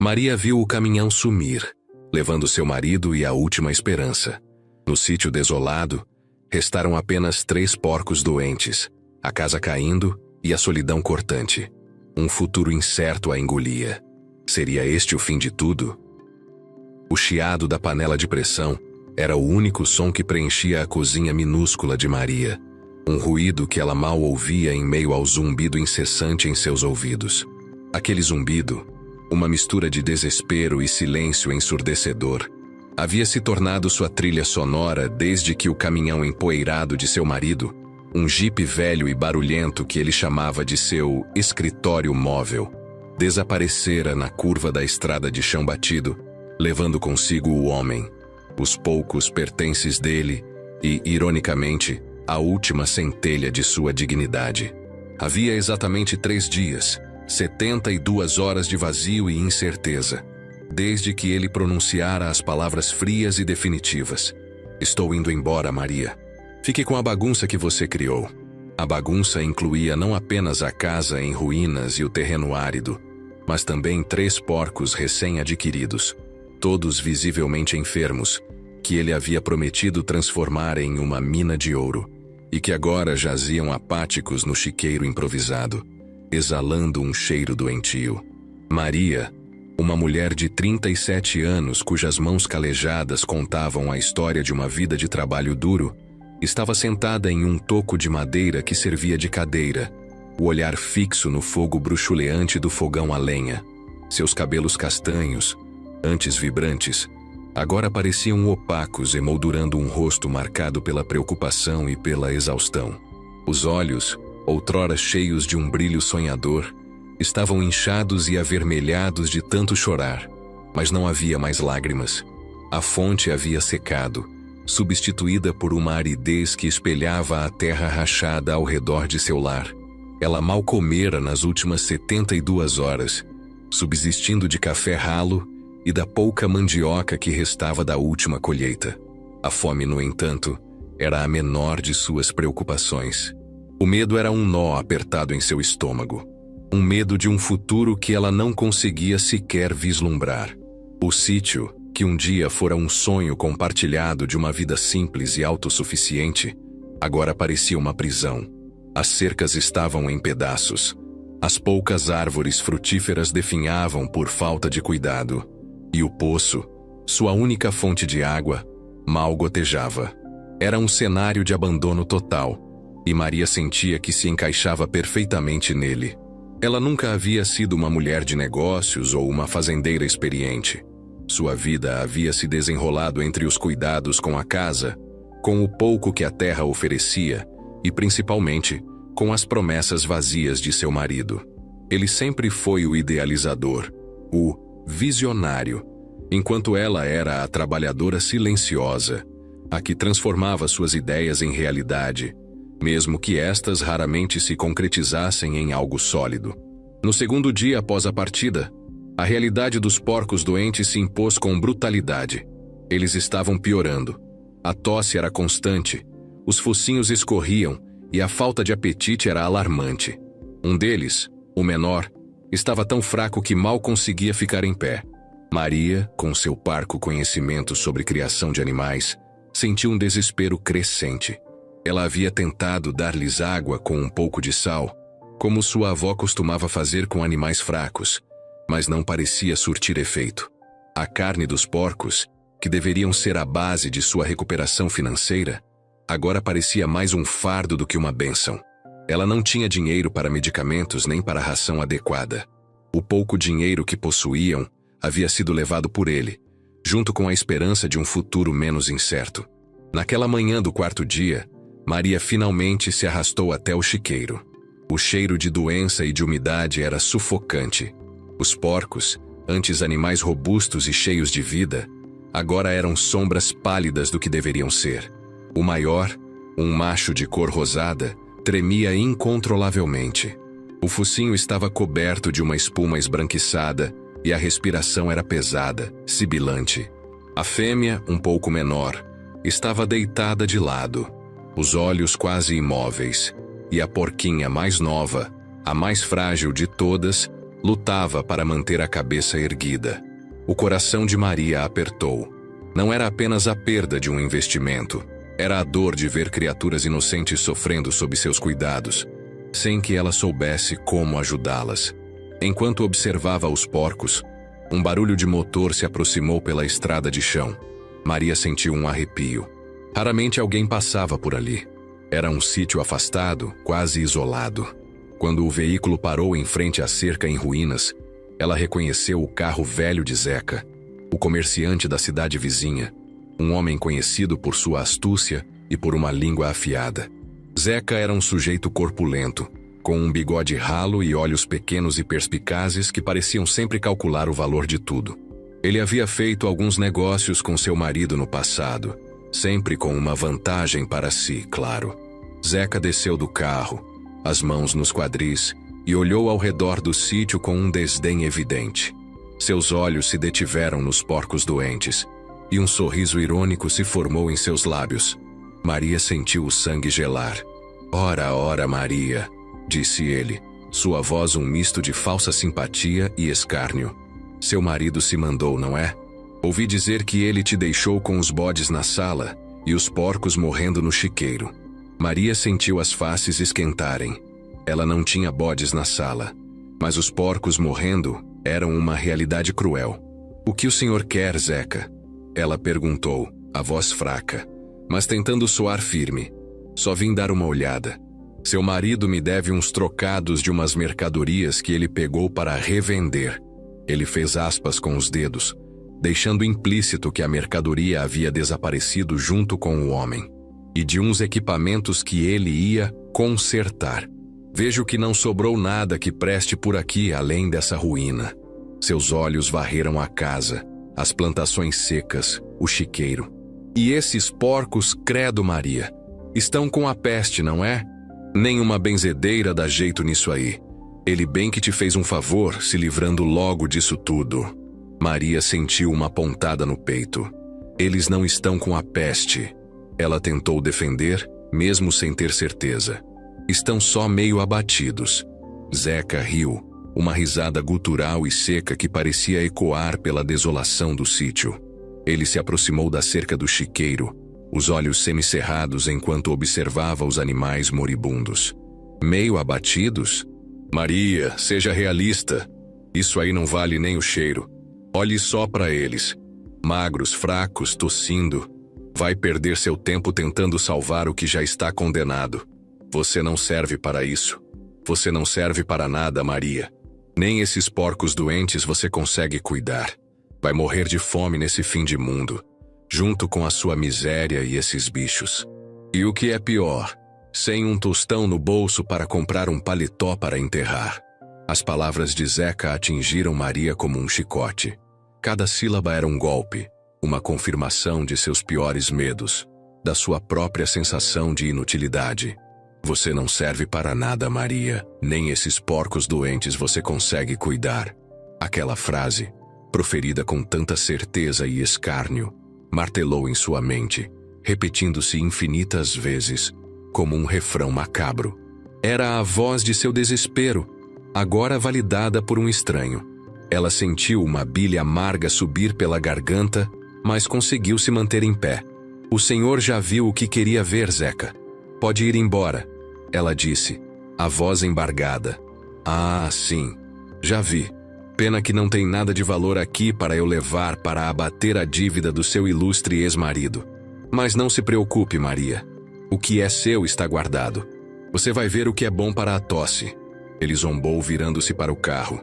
Maria viu o caminhão sumir, levando seu marido e a última esperança. No sítio desolado, restaram apenas 3 porcos doentes, a casa caindo e a solidão cortante. Um futuro incerto a engolia. Seria este o fim de tudo? O chiado da panela de pressão era o único som que preenchia a cozinha minúscula de Maria. Um ruído que ela mal ouvia em meio ao zumbido incessante em seus ouvidos. Aquele zumbido, uma mistura de desespero e silêncio ensurdecedor, havia se tornado sua trilha sonora desde que o caminhão empoeirado de seu marido, um jipe velho e barulhento que ele chamava de seu escritório móvel, desaparecera na curva da estrada de chão batido, levando consigo o homem, os poucos pertences dele e, ironicamente, a última centelha de sua dignidade. Havia exatamente 3 dias, 72 horas de vazio e incerteza, desde que ele pronunciara as palavras frias e definitivas. Estou indo embora, Maria. Fique com a bagunça que você criou. A bagunça incluía não apenas a casa em ruínas e o terreno árido, mas também 3 porcos recém-adquiridos, todos visivelmente enfermos, que ele havia prometido transformar em uma mina de ouro, e que agora jaziam apáticos no chiqueiro improvisado, exalando um cheiro doentio. Maria, uma mulher de 37 anos cujas mãos calejadas contavam a história de uma vida de trabalho duro, estava sentada em um toco de madeira que servia de cadeira, o olhar fixo no fogo bruxuleante do fogão a lenha. Seus cabelos castanhos, antes vibrantes, agora pareciam opacos, emoldurando um rosto marcado pela preocupação e pela exaustão. Os olhos, outrora cheios de um brilho sonhador, estavam inchados e avermelhados de tanto chorar, mas não havia mais lágrimas. A fonte havia secado, substituída por uma aridez que espelhava a terra rachada ao redor de seu lar. Ela mal comera nas últimas 72 horas, subsistindo de café ralo e da pouca mandioca que restava da última colheita. A fome, no entanto, era a menor de suas preocupações. O medo era um nó apertado em seu estômago. Um medo de um futuro que ela não conseguia sequer vislumbrar. O sítio, que um dia fora um sonho compartilhado de uma vida simples e autossuficiente, agora parecia uma prisão. As cercas estavam em pedaços. As poucas árvores frutíferas definhavam por falta de cuidado. E o poço, sua única fonte de água, mal gotejava. Era um cenário de abandono total, e Maria sentia que se encaixava perfeitamente nele. Ela nunca havia sido uma mulher de negócios ou uma fazendeira experiente. Sua vida havia se desenrolado entre os cuidados com a casa, com o pouco que a terra oferecia e, principalmente, com as promessas vazias de seu marido. Ele sempre foi o idealizador, o visionário, enquanto ela era a trabalhadora silenciosa, a que transformava suas ideias em realidade, mesmo que estas raramente se concretizassem em algo sólido. No segundo dia após a partida, a realidade dos porcos doentes se impôs com brutalidade. Eles estavam piorando. A tosse era constante, os focinhos escorriam e a falta de apetite era alarmante. Um deles, o menor, estava tão fraco que mal conseguia ficar em pé. Maria, com seu parco conhecimento sobre criação de animais, sentiu um desespero crescente. Ela havia tentado dar-lhes água com um pouco de sal, como sua avó costumava fazer com animais fracos, mas não parecia surtir efeito. A carne dos porcos, que deveriam ser a base de sua recuperação financeira, agora parecia mais um fardo do que uma bênção. Ela não tinha dinheiro para medicamentos nem para ração adequada. O pouco dinheiro que possuíam havia sido levado por ele, junto com a esperança de um futuro menos incerto. Naquela manhã do 4º dia, Maria finalmente se arrastou até o chiqueiro. O cheiro de doença e de umidade era sufocante. Os porcos, antes animais robustos e cheios de vida, agora eram sombras pálidas do que deveriam ser. O maior, um macho de cor rosada, tremia incontrolavelmente. O focinho estava coberto de uma espuma esbranquiçada e a respiração era pesada, sibilante. A fêmea, um pouco menor, estava deitada de lado, os olhos quase imóveis, e a porquinha mais nova, a mais frágil de todas, Lutava para manter a cabeça erguida. O coração de Maria apertou. Não era apenas a perda de um investimento. Era a dor de ver criaturas inocentes sofrendo sob seus cuidados, sem que ela soubesse como ajudá-las. Enquanto observava os porcos, um barulho de motor se aproximou pela estrada de chão. Maria sentiu um arrepio. Raramente alguém passava por ali. Era um sítio afastado, quase isolado. Quando o veículo parou em frente à cerca em ruínas, ela reconheceu o carro velho de Zeca, o comerciante da cidade vizinha, um homem conhecido por sua astúcia e por uma língua afiada. Zeca era um sujeito corpulento, com um bigode ralo e olhos pequenos e perspicazes que pareciam sempre calcular o valor de tudo. Ele havia feito alguns negócios com seu marido no passado, sempre com uma vantagem para si, claro. Zeca desceu do carro, as mãos nos quadris, e olhou ao redor do sítio com um desdém evidente. Seus olhos se detiveram nos porcos doentes, e um sorriso irônico se formou em seus lábios. Maria sentiu o sangue gelar. Ora, ora, Maria, disse ele, sua voz um misto de falsa simpatia e escárnio. Seu marido se mandou, não é? Ouvi dizer que ele te deixou com os bodes na sala e os porcos morrendo no chiqueiro. Maria sentiu as faces esquentarem. Ela não tinha bodes na sala, mas os porcos morrendo eram uma realidade cruel. O que o senhor quer, Zeca? Ela perguntou, a voz fraca, mas tentando soar firme. Só vim dar uma olhada. Seu marido me deve uns trocados de umas mercadorias que ele pegou para revender. Ele fez aspas com os dedos, deixando implícito que a mercadoria havia desaparecido junto com o homem, e de uns equipamentos que ele ia consertar. Vejo que não sobrou nada que preste por aqui além dessa ruína. Seus olhos varreram a casa, as plantações secas, o chiqueiro. E esses porcos, credo, Maria, estão com a peste, não é? Nenhuma benzedeira dá jeito nisso aí. Ele bem que te fez um favor, se livrando logo disso tudo. Maria sentiu uma pontada no peito. Eles não estão com a peste. Ela tentou defender, mesmo sem ter certeza. Estão só meio abatidos. Zeca riu, uma risada gutural e seca que parecia ecoar pela desolação do sítio. Ele se aproximou da cerca do chiqueiro, os olhos semicerrados enquanto observava os animais moribundos. Meio abatidos? Maria, seja realista. Isso aí não vale nem o cheiro. Olhe só para eles. Magros, fracos, tossindo. Vai perder seu tempo tentando salvar o que já está condenado. Você não serve para isso. Você não serve para nada, Maria. Nem esses porcos doentes você consegue cuidar. Vai morrer de fome nesse fim de mundo, junto com a sua miséria e esses bichos. E o que é pior, sem um tostão no bolso para comprar um paletó para enterrar. As palavras de Zeca atingiram Maria como um chicote. Cada sílaba era um golpe, uma confirmação de seus piores medos, da sua própria sensação de inutilidade. Você não serve para nada, Maria, nem esses porcos doentes você consegue cuidar. Aquela frase, proferida com tanta certeza e escárnio, martelou em sua mente, repetindo-se infinitas vezes, como um refrão macabro. Era a voz de seu desespero, agora validada por um estranho. Ela sentiu uma bile amarga subir pela garganta, mas conseguiu se manter em pé. O senhor já viu o que queria ver, Zeca. Pode ir embora, ela disse, a voz embargada. Ah, sim, já vi. Pena que não tem nada de valor aqui para eu levar para abater a dívida do seu ilustre ex-marido. Mas não se preocupe, Maria. O que é seu está guardado. Você vai ver o que é bom para a tosse. Ele zombou virando-se para o carro.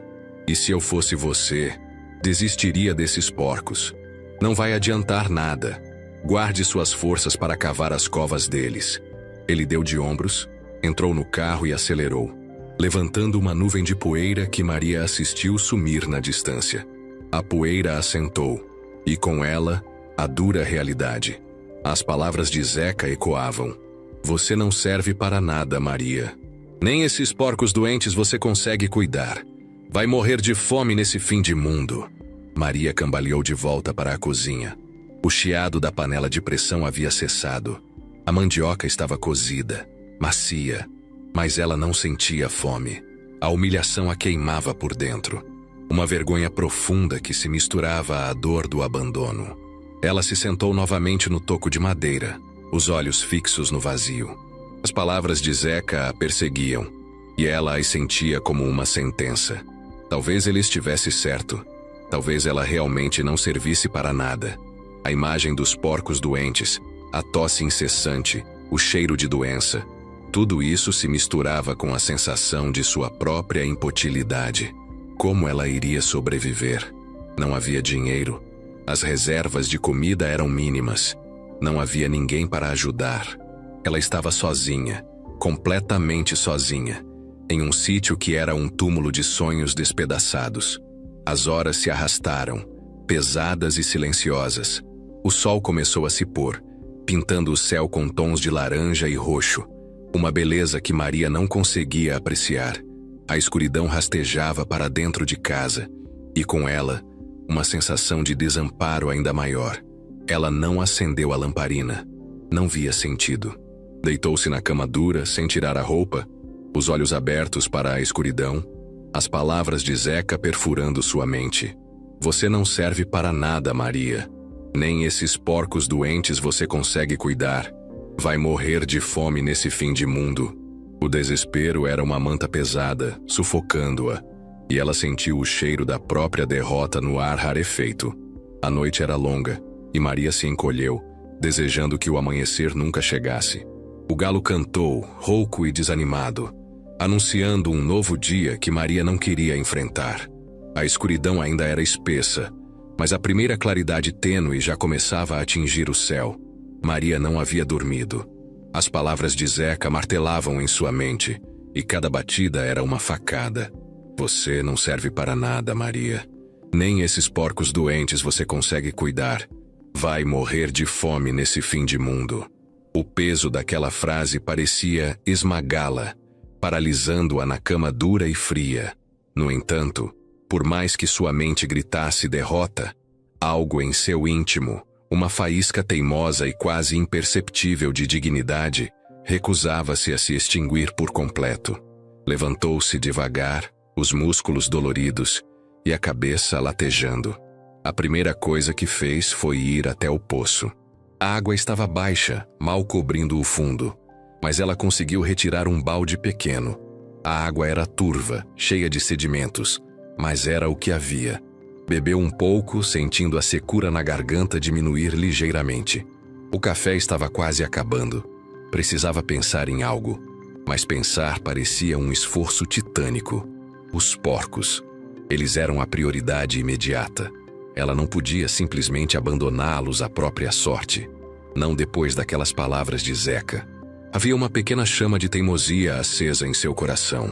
E se eu fosse você, desistiria desses porcos. Não vai adiantar nada. Guarde suas forças para cavar as covas deles. Ele deu de ombros, entrou no carro e acelerou, levantando uma nuvem de poeira que Maria assistiu sumir na distância. A poeira assentou, e com ela, a dura realidade. As palavras de Zeca ecoavam. Você não serve para nada, Maria. Nem esses porcos doentes você consegue cuidar. Vai morrer de fome nesse fim de mundo. Maria cambaleou de volta para a cozinha. O chiado da panela de pressão havia cessado. A mandioca estava cozida, macia, mas ela não sentia fome. A humilhação a queimava por dentro. Uma vergonha profunda que se misturava à dor do abandono. Ela se sentou novamente no toco de madeira, os olhos fixos no vazio. As palavras de Zeca a perseguiam, e ela as sentia como uma sentença. Talvez ele estivesse certo. Talvez ela realmente não servisse para nada. A imagem dos porcos doentes, a tosse incessante, o cheiro de doença, tudo isso se misturava com a sensação de sua própria impotilidade. Como ela iria sobreviver? Não havia dinheiro. As reservas de comida eram mínimas. Não havia ninguém para ajudar. Ela estava sozinha, completamente sozinha, em um sítio que era um túmulo de sonhos despedaçados. As horas se arrastaram, pesadas e silenciosas. O sol começou a se pôr, pintando o céu com tons de laranja e roxo, uma beleza que Maria não conseguia apreciar. A escuridão rastejava para dentro de casa, e com ela, uma sensação de desamparo ainda maior. Ela não acendeu a lamparina. Não via sentido. Deitou-se na cama dura, sem tirar a roupa, os olhos abertos para a escuridão, as palavras de Zeca perfurando sua mente. Você não serve para nada, Maria. Nem esses porcos doentes você consegue cuidar. Vai morrer de fome nesse fim de mundo. O desespero era uma manta pesada, sufocando-a, e ela sentiu o cheiro da própria derrota no ar rarefeito. A noite era longa, e Maria se encolheu, desejando que o amanhecer nunca chegasse. O galo cantou, rouco e desanimado, anunciando um novo dia que Maria não queria enfrentar. A escuridão ainda era espessa, mas a primeira claridade tênue já começava a atingir o céu. Maria não havia dormido. As palavras de Zeca martelavam em sua mente, e cada batida era uma facada. Você não serve para nada, Maria. Nem esses porcos doentes você consegue cuidar. Vai morrer de fome nesse fim de mundo. O peso daquela frase parecia esmagá-la, paralisando-a na cama dura e fria. No entanto, por mais que sua mente gritasse derrota, algo em seu íntimo, uma faísca teimosa e quase imperceptível de dignidade, recusava-se a se extinguir por completo. Levantou-se devagar, os músculos doloridos e a cabeça latejando. A primeira coisa que fez foi ir até o poço. A água estava baixa, mal cobrindo o fundo, mas ela conseguiu retirar um balde pequeno. A água era turva, cheia de sedimentos, mas era o que havia. Bebeu um pouco, sentindo a secura na garganta diminuir ligeiramente. O café estava quase acabando. Precisava pensar em algo, mas pensar parecia um esforço titânico. Os porcos. Eles eram a prioridade imediata. Ela não podia simplesmente abandoná-los à própria sorte. Não depois daquelas palavras de Zeca. Havia uma pequena chama de teimosia acesa em seu coração.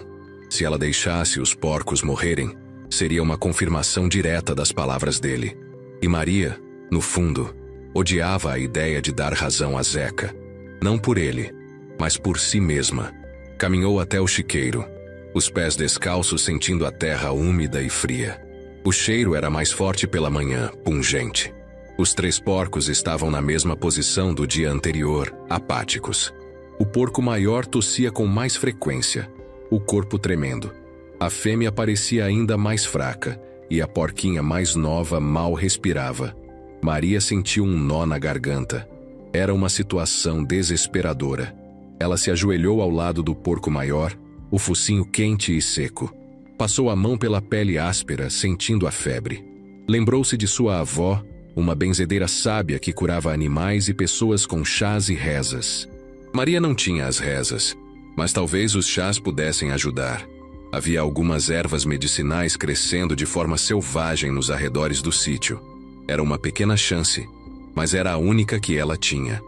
Se ela deixasse os porcos morrerem, seria uma confirmação direta das palavras dele. E Maria, no fundo, odiava a ideia de dar razão a Zeca. Não por ele, mas por si mesma. Caminhou até o chiqueiro, os pés descalços sentindo a terra úmida e fria. O cheiro era mais forte pela manhã, pungente. Os 3 porcos estavam na mesma posição do dia anterior, apáticos. O porco maior tossia com mais frequência, o corpo tremendo. A fêmea parecia ainda mais fraca, e a porquinha mais nova mal respirava. Maria sentiu um nó na garganta. Era uma situação desesperadora. Ela se ajoelhou ao lado do porco maior, o focinho quente e seco. Passou a mão pela pele áspera, sentindo a febre. Lembrou-se de sua avó, uma benzedeira sábia que curava animais e pessoas com chás e rezas. Maria não tinha as rezas, mas talvez os chás pudessem ajudar. Havia algumas ervas medicinais crescendo de forma selvagem nos arredores do sítio. Era uma pequena chance, mas era a única que ela tinha.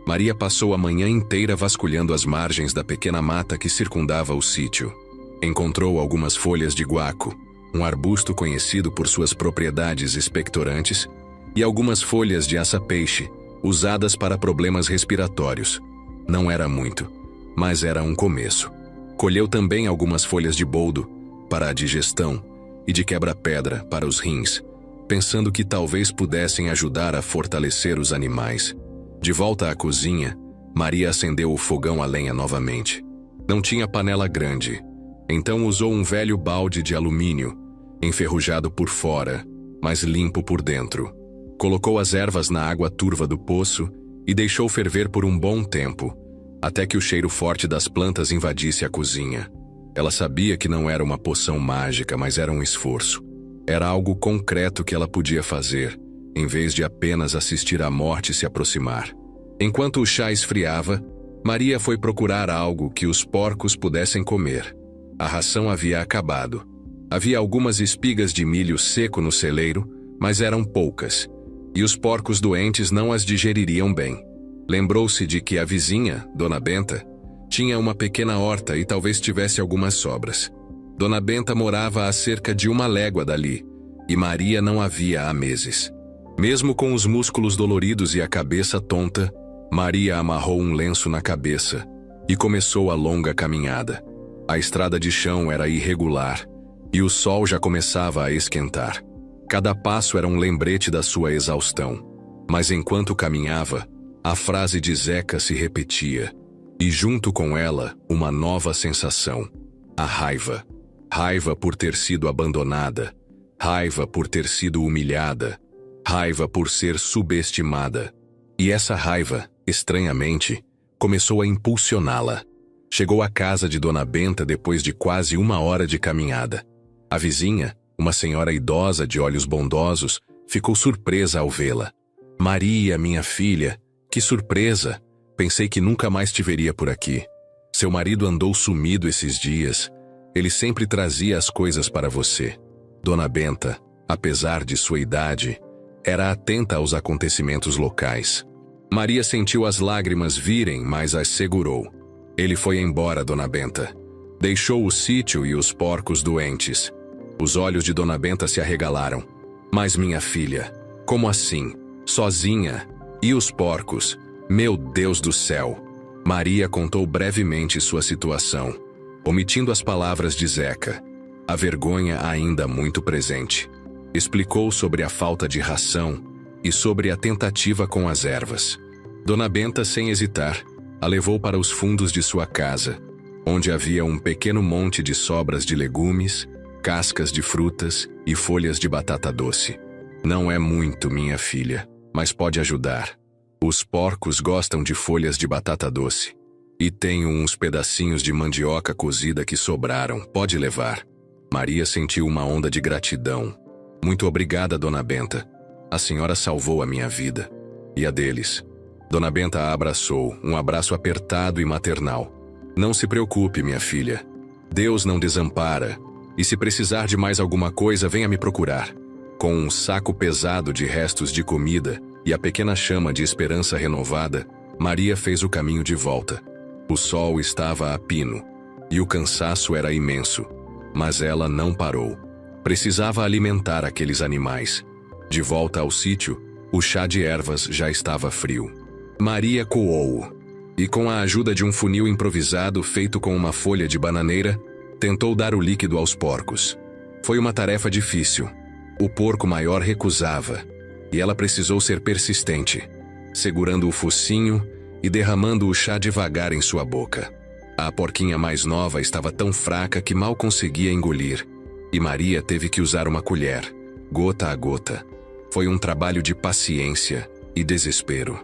Maria passou a manhã inteira vasculhando as margens da pequena mata que circundava o sítio. Encontrou algumas folhas de guaco, um arbusto conhecido por suas propriedades expectorantes, e algumas folhas de aça-peixe, usadas para problemas respiratórios. Não era muito, mas era um começo. Colheu também algumas folhas de boldo, para a digestão, e de quebra-pedra, para os rins, pensando que talvez pudessem ajudar a fortalecer os animais. De volta à cozinha, Maria acendeu o fogão a lenha novamente. Não tinha panela grande, Então usou um velho balde de alumínio, enferrujado por fora, mas limpo por dentro. Colocou as ervas na água turva do poço e deixou ferver por um bom tempo, até que o cheiro forte das plantas invadisse a cozinha. Ela sabia que não era uma poção mágica, mas era um esforço. Era algo concreto que ela podia fazer, em vez de apenas assistir à morte se aproximar. Enquanto o chá esfriava, Maria foi procurar algo que os porcos pudessem comer. A ração havia acabado. Havia algumas espigas de milho seco no celeiro, mas eram poucas, e os porcos doentes não as digeririam bem. Lembrou-se de que a vizinha, Dona Benta, tinha uma pequena horta e talvez tivesse algumas sobras. Dona Benta morava a cerca de 1 légua dali, e Maria não a via há meses. Mesmo com os músculos doloridos e a cabeça tonta, Maria amarrou um lenço na cabeça e começou a longa caminhada. A estrada de chão era irregular e o sol já começava a esquentar. Cada passo era um lembrete da sua exaustão. Mas enquanto caminhava, a frase de Zeca se repetia, e junto com ela, uma nova sensação: a raiva. Raiva por ter sido abandonada, raiva por ter sido humilhada, raiva por ser subestimada. E essa raiva, estranhamente, começou a impulsioná-la. Chegou à casa de Dona Benta depois de quase 1 hora de caminhada. A vizinha, uma senhora idosa de olhos bondosos, ficou surpresa ao vê-la. Maria, minha filha, que surpresa! Pensei que nunca mais te veria por aqui. Seu marido andou sumido esses dias. Ele sempre trazia as coisas para você. Dona Benta, apesar de sua idade, era atenta aos acontecimentos locais. Maria sentiu as lágrimas virem, mas as segurou. Ele foi embora, Dona Benta. Deixou o sítio e os porcos doentes. Os olhos de Dona Benta se arregalaram. Mas minha filha, como assim? Sozinha? E os porcos? Meu Deus do céu! Maria contou brevemente sua situação, omitindo as palavras de Zeca, a vergonha ainda muito presente. Explicou sobre a falta de ração e sobre a tentativa com as ervas. Dona Benta, sem hesitar, a levou para os fundos de sua casa, onde havia um pequeno monte de sobras de legumes, cascas de frutas e folhas de batata doce. Não é muito, minha filha, mas pode ajudar. Os porcos gostam de folhas de batata doce. E tenho uns pedacinhos de mandioca cozida que sobraram, pode levar. Maria sentiu uma onda de gratidão. Muito obrigada, Dona Benta. A senhora salvou a minha vida. E a deles. Dona Benta a abraçou, um abraço apertado e maternal. Não se preocupe, minha filha. Deus não desampara. E se precisar de mais alguma coisa, venha me procurar. Com um saco pesado de restos de comida e a pequena chama de esperança renovada, Maria fez o caminho de volta. O sol estava a pino, e o cansaço era imenso, mas ela não parou. Precisava alimentar aqueles animais. De volta ao sítio, o chá de ervas já estava frio. Maria coou, e com a ajuda de um funil improvisado feito com uma folha de bananeira, tentou dar o líquido aos porcos. Foi uma tarefa difícil. O porco maior recusava, e ela precisou ser persistente, segurando o focinho e derramando o chá devagar em sua boca. A porquinha mais nova estava tão fraca que mal conseguia engolir, e Maria teve que usar uma colher, gota a gota. Foi um trabalho de paciência e desespero.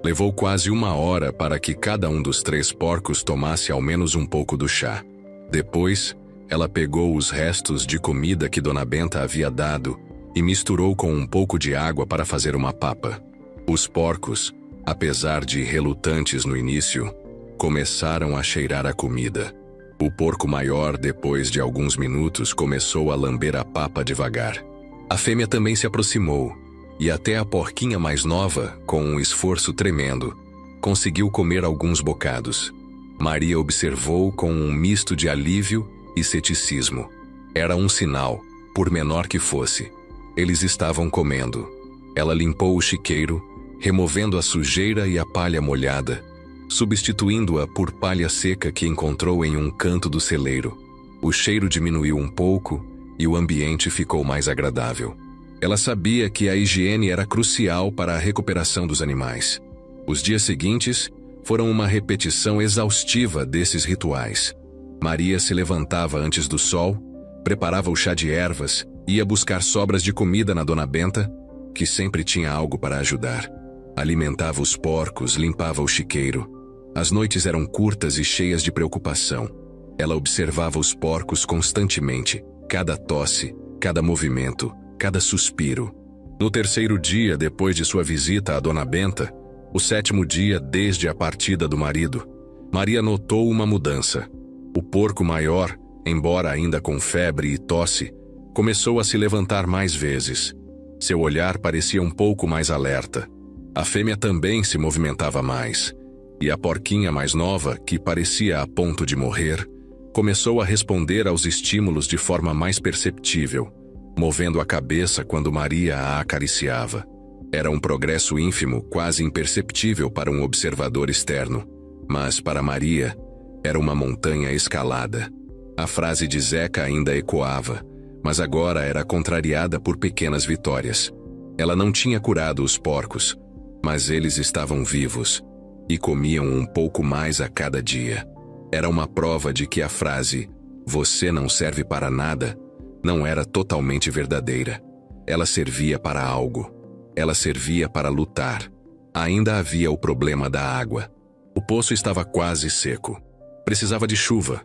Levou quase 1 hora para que cada um dos 3 porcos tomasse ao menos um pouco do chá. Depois, ela pegou os restos de comida que Dona Benta havia dado e misturou com um pouco de água para fazer uma papa. Os porcos, apesar de relutantes no início, começaram a cheirar a comida. O porco maior, depois de alguns minutos, começou a lamber a papa devagar. A fêmea também se aproximou, e até a porquinha mais nova, com um esforço tremendo, conseguiu comer alguns bocados. Maria observou com um misto de alívio e ceticismo. Era um sinal, por menor que fosse. Eles estavam comendo. Ela limpou o chiqueiro, removendo a sujeira e a palha molhada, substituindo-a por palha seca que encontrou em um canto do celeiro. O cheiro diminuiu um pouco e o ambiente ficou mais agradável. Ela sabia que a higiene era crucial para a recuperação dos animais. Os dias seguintes foram uma repetição exaustiva desses rituais. Maria se levantava antes do sol, preparava o chá de ervas, ia buscar sobras de comida na Dona Benta, que sempre tinha algo para ajudar. Alimentava os porcos, limpava o chiqueiro. As noites eram curtas e cheias de preocupação. Ela observava os porcos constantemente, cada tosse, cada movimento, cada suspiro. No terceiro dia depois de sua visita à Dona Benta, o sétimo dia desde a partida do marido, Maria notou uma mudança. O porco maior, embora ainda com febre e tosse, começou a se levantar mais vezes. Seu olhar parecia um pouco mais alerta. A fêmea também se movimentava mais. E a porquinha mais nova, que parecia a ponto de morrer, começou a responder aos estímulos de forma mais perceptível, movendo a cabeça quando Maria a acariciava. Era um progresso ínfimo, quase imperceptível para um observador externo, mas para Maria era uma montanha escalada. A frase de Zeca ainda ecoava, mas agora era contrariada por pequenas vitórias. Ela não tinha curado os porcos, mas eles estavam vivos e comiam um pouco mais a cada dia. Era uma prova de que a frase "você não serve para nada" não era totalmente verdadeira. Ela servia para algo. Ela servia para lutar. Ainda havia o problema da água. O poço estava quase seco. Precisava de chuva,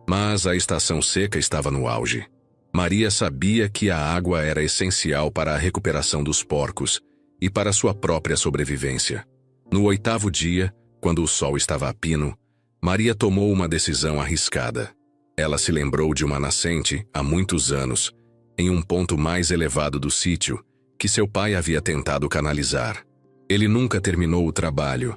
mas a estação seca estava no auge. Maria sabia que a água era essencial para a recuperação dos porcos e para sua própria sobrevivência. No 8º dia, quando o sol estava a pino, Maria tomou uma decisão arriscada. Ela se lembrou de uma nascente, há muitos anos, em um ponto mais elevado do sítio, que seu pai havia tentado canalizar. Ele nunca terminou o trabalho,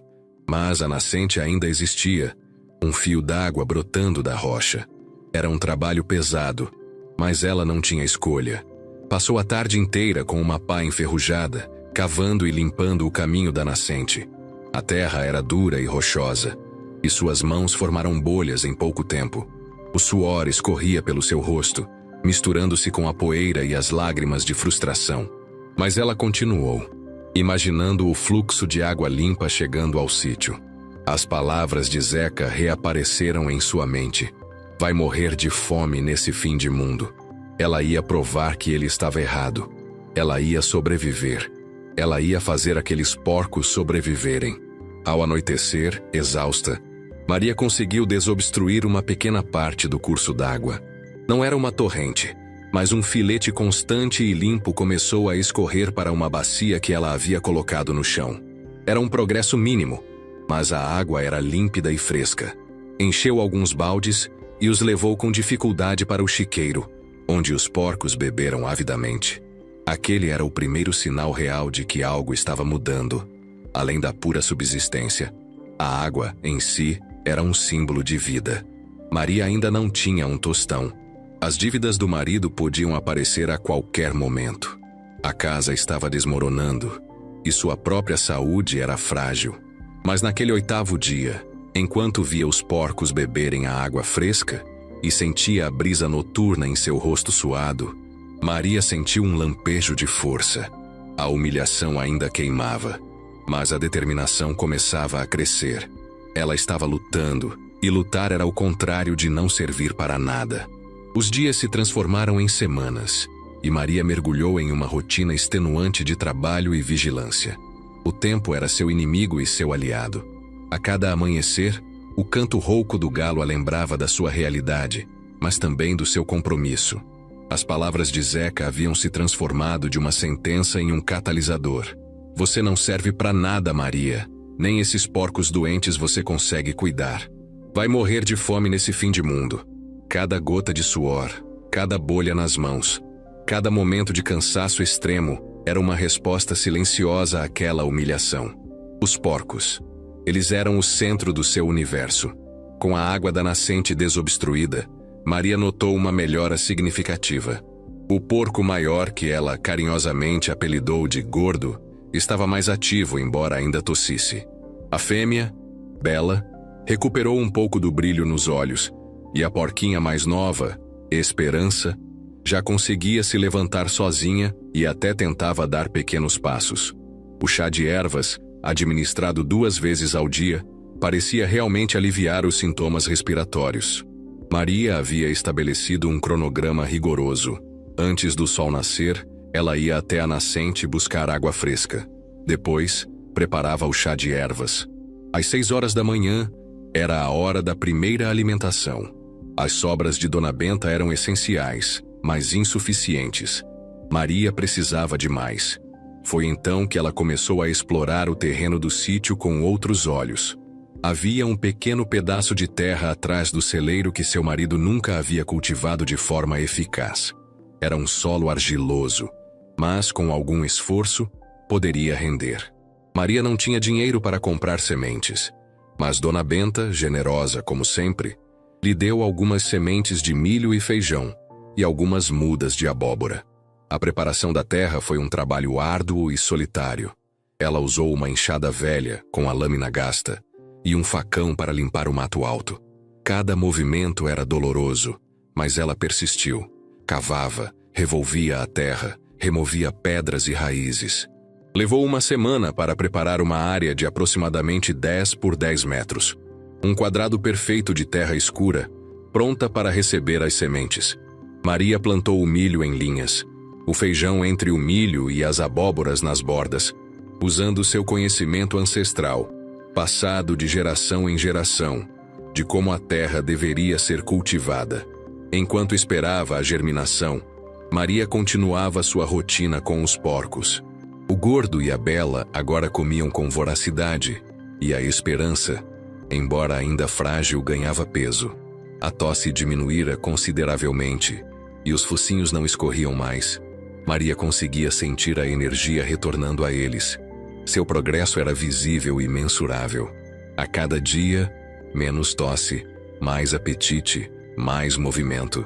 mas a nascente ainda existia, um fio d'água brotando da rocha. Era um trabalho pesado, mas ela não tinha escolha. Passou a tarde inteira com uma pá enferrujada, cavando e limpando o caminho da nascente. A terra era dura e rochosa, e suas mãos formaram bolhas em pouco tempo. O suor escorria pelo seu rosto, misturando-se com a poeira e as lágrimas de frustração. Mas ela continuou, imaginando o fluxo de água limpa chegando ao sítio. As palavras de Zeca reapareceram em sua mente. Vai morrer de fome nesse fim de mundo. Ela ia provar que ele estava errado. Ela ia sobreviver. Ela ia fazer aqueles porcos sobreviverem. Ao anoitecer, exausta, Maria conseguiu desobstruir uma pequena parte do curso d'água. Não era uma torrente, mas um filete constante e limpo começou a escorrer para uma bacia que ela havia colocado no chão. Era um progresso mínimo, mas a água era límpida e fresca. Encheu alguns baldes e os levou com dificuldade para o chiqueiro, onde os porcos beberam avidamente. Aquele era o primeiro sinal real de que algo estava mudando. Além da pura subsistência, a água, em si, era um símbolo de vida. Maria ainda não tinha um tostão. As dívidas do marido podiam aparecer a qualquer momento. A casa estava desmoronando e sua própria saúde era frágil. Mas naquele 8º dia, enquanto via os porcos beberem a água fresca e sentia a brisa noturna em seu rosto suado, Maria sentiu um lampejo de força. A humilhação ainda queimava, mas a determinação começava a crescer. Ela estava lutando, e lutar era o contrário de não servir para nada. Os dias se transformaram em semanas, e Maria mergulhou em uma rotina extenuante de trabalho e vigilância. O tempo era seu inimigo e seu aliado. A cada amanhecer, o canto rouco do galo a lembrava da sua realidade, mas também do seu compromisso. As palavras de Zeca haviam se transformado de uma sentença em um catalisador. Você não serve para nada, Maria. Nem esses porcos doentes você consegue cuidar. Vai morrer de fome nesse fim de mundo. Cada gota de suor, cada bolha nas mãos, cada momento de cansaço extremo era uma resposta silenciosa àquela humilhação. Os porcos. Eles eram o centro do seu universo. Com a água da nascente desobstruída, Maria notou uma melhora significativa. O porco maior, que ela carinhosamente apelidou de Gordo, estava mais ativo, embora ainda tossisse. A fêmea, Bela, recuperou um pouco do brilho nos olhos, e a porquinha mais nova, Esperança, já conseguia se levantar sozinha e até tentava dar pequenos passos. O chá de ervas, administrado 2 vezes ao dia, parecia realmente aliviar os sintomas respiratórios. Maria havia estabelecido um cronograma rigoroso. Antes do sol nascer, ela ia até a nascente buscar água fresca. Depois, preparava o chá de ervas. Às 6 horas da manhã, era a hora da primeira alimentação. As sobras de Dona Benta eram essenciais, mas insuficientes. Maria precisava de mais. Foi então que ela começou a explorar o terreno do sítio com outros olhos. Havia um pequeno pedaço de terra atrás do celeiro que seu marido nunca havia cultivado de forma eficaz. Era um solo argiloso, mas com algum esforço, poderia render. Maria não tinha dinheiro para comprar sementes, mas Dona Benta, generosa como sempre, lhe deu algumas sementes de milho e feijão e algumas mudas de abóbora. A preparação da terra foi um trabalho árduo e solitário. Ela usou uma enxada velha com a lâmina gasta e um facão para limpar o mato alto. Cada movimento era doloroso, mas ela persistiu. Cavava, revolvia a terra, removia pedras e raízes. Levou uma semana para preparar uma área de aproximadamente 10 por 10 metros. Um quadrado perfeito de terra escura, pronta para receber as sementes. Maria plantou o milho em linhas, o feijão entre o milho e as abóboras nas bordas, usando seu conhecimento ancestral, passado de geração em geração, de como a terra deveria ser cultivada. Enquanto esperava a germinação, Maria continuava sua rotina com os porcos. O gordo e a bela agora comiam com voracidade, e a esperança, embora ainda frágil, ganhava peso. A tosse diminuíra consideravelmente, e os focinhos não escorriam mais. Maria conseguia sentir a energia retornando a eles. Seu progresso era visível e mensurável. A cada dia, menos tosse, mais apetite, mais movimento.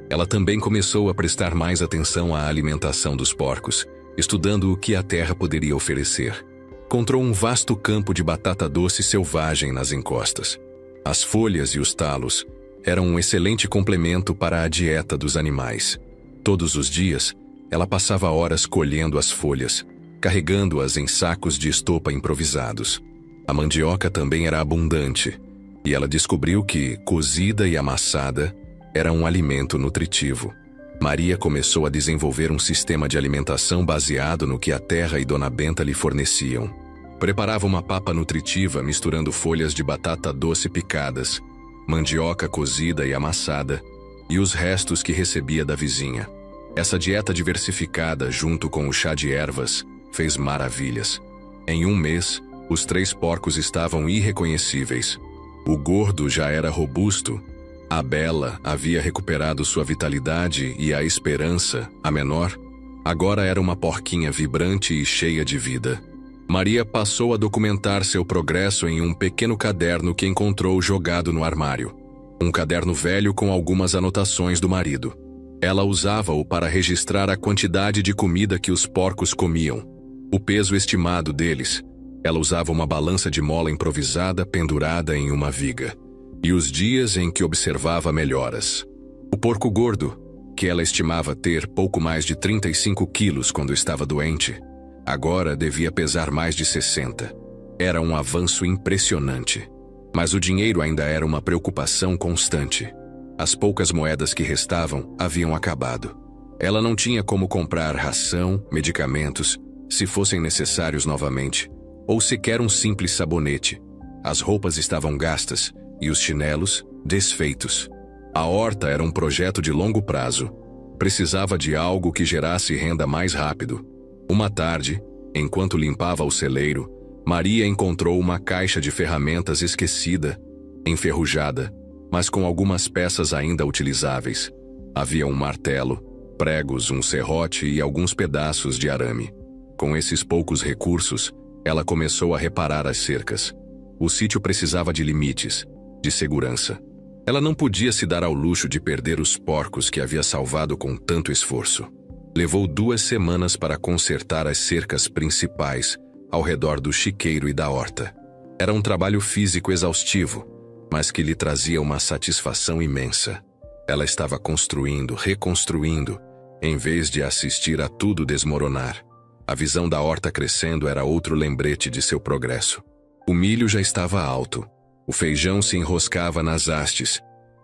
Ela também começou a prestar mais atenção à alimentação dos porcos, estudando o que a terra poderia oferecer. Encontrou um vasto campo de batata doce selvagem nas encostas. As folhas e os talos eram um excelente complemento para a dieta dos animais. Todos os dias, ela passava horas colhendo as folhas, carregando-as em sacos de estopa improvisados. A mandioca também era abundante, e ela descobriu que, cozida e amassada, era um alimento nutritivo. Maria começou a desenvolver um sistema de alimentação baseado no que a terra e Dona Benta lhe forneciam. Preparava uma papa nutritiva misturando folhas de batata doce picadas, mandioca cozida e amassada, e os restos que recebia da vizinha. Essa dieta diversificada, junto com o chá de ervas, fez maravilhas. Em um mês, os 3 porcos estavam irreconhecíveis. O gordo já era robusto. A bela havia recuperado sua vitalidade e a esperança, a menor, agora era uma porquinha vibrante e cheia de vida. Maria passou a documentar seu progresso em um pequeno caderno que encontrou jogado no armário. Um caderno velho com algumas anotações do marido. Ela usava-o para registrar a quantidade de comida que os porcos comiam, o peso estimado deles. Ela usava uma balança de mola improvisada pendurada em uma viga, e os dias em que observava melhoras. O porco gordo, que ela estimava ter pouco mais de 35 quilos quando estava doente, agora devia pesar mais de 60. Era um avanço impressionante. Mas o dinheiro ainda era uma preocupação constante. As poucas moedas que restavam haviam acabado. Ela não tinha como comprar ração, medicamentos, se fossem necessários novamente, ou sequer um simples sabonete. As roupas estavam gastas e os chinelos desfeitos. A horta era um projeto de longo prazo. Precisava de algo que gerasse renda mais rápido. Uma tarde, enquanto limpava o celeiro, Maria encontrou uma caixa de ferramentas esquecida, enferrujada, mas com algumas peças ainda utilizáveis. Havia um martelo, pregos, um serrote e alguns pedaços de arame. Com esses poucos recursos, ela começou a reparar as cercas. O sítio precisava de limites, de segurança. Ela não podia se dar ao luxo de perder os porcos que havia salvado com tanto esforço. Levou 2 semanas para consertar as cercas principais ao redor do chiqueiro e da horta. Era um trabalho físico exaustivo, mas que lhe trazia uma satisfação imensa. Ela estava construindo, reconstruindo, em vez de assistir a tudo desmoronar. A visão da horta crescendo era outro lembrete de seu progresso. O milho já estava alto. O feijão se enroscava nas hastes,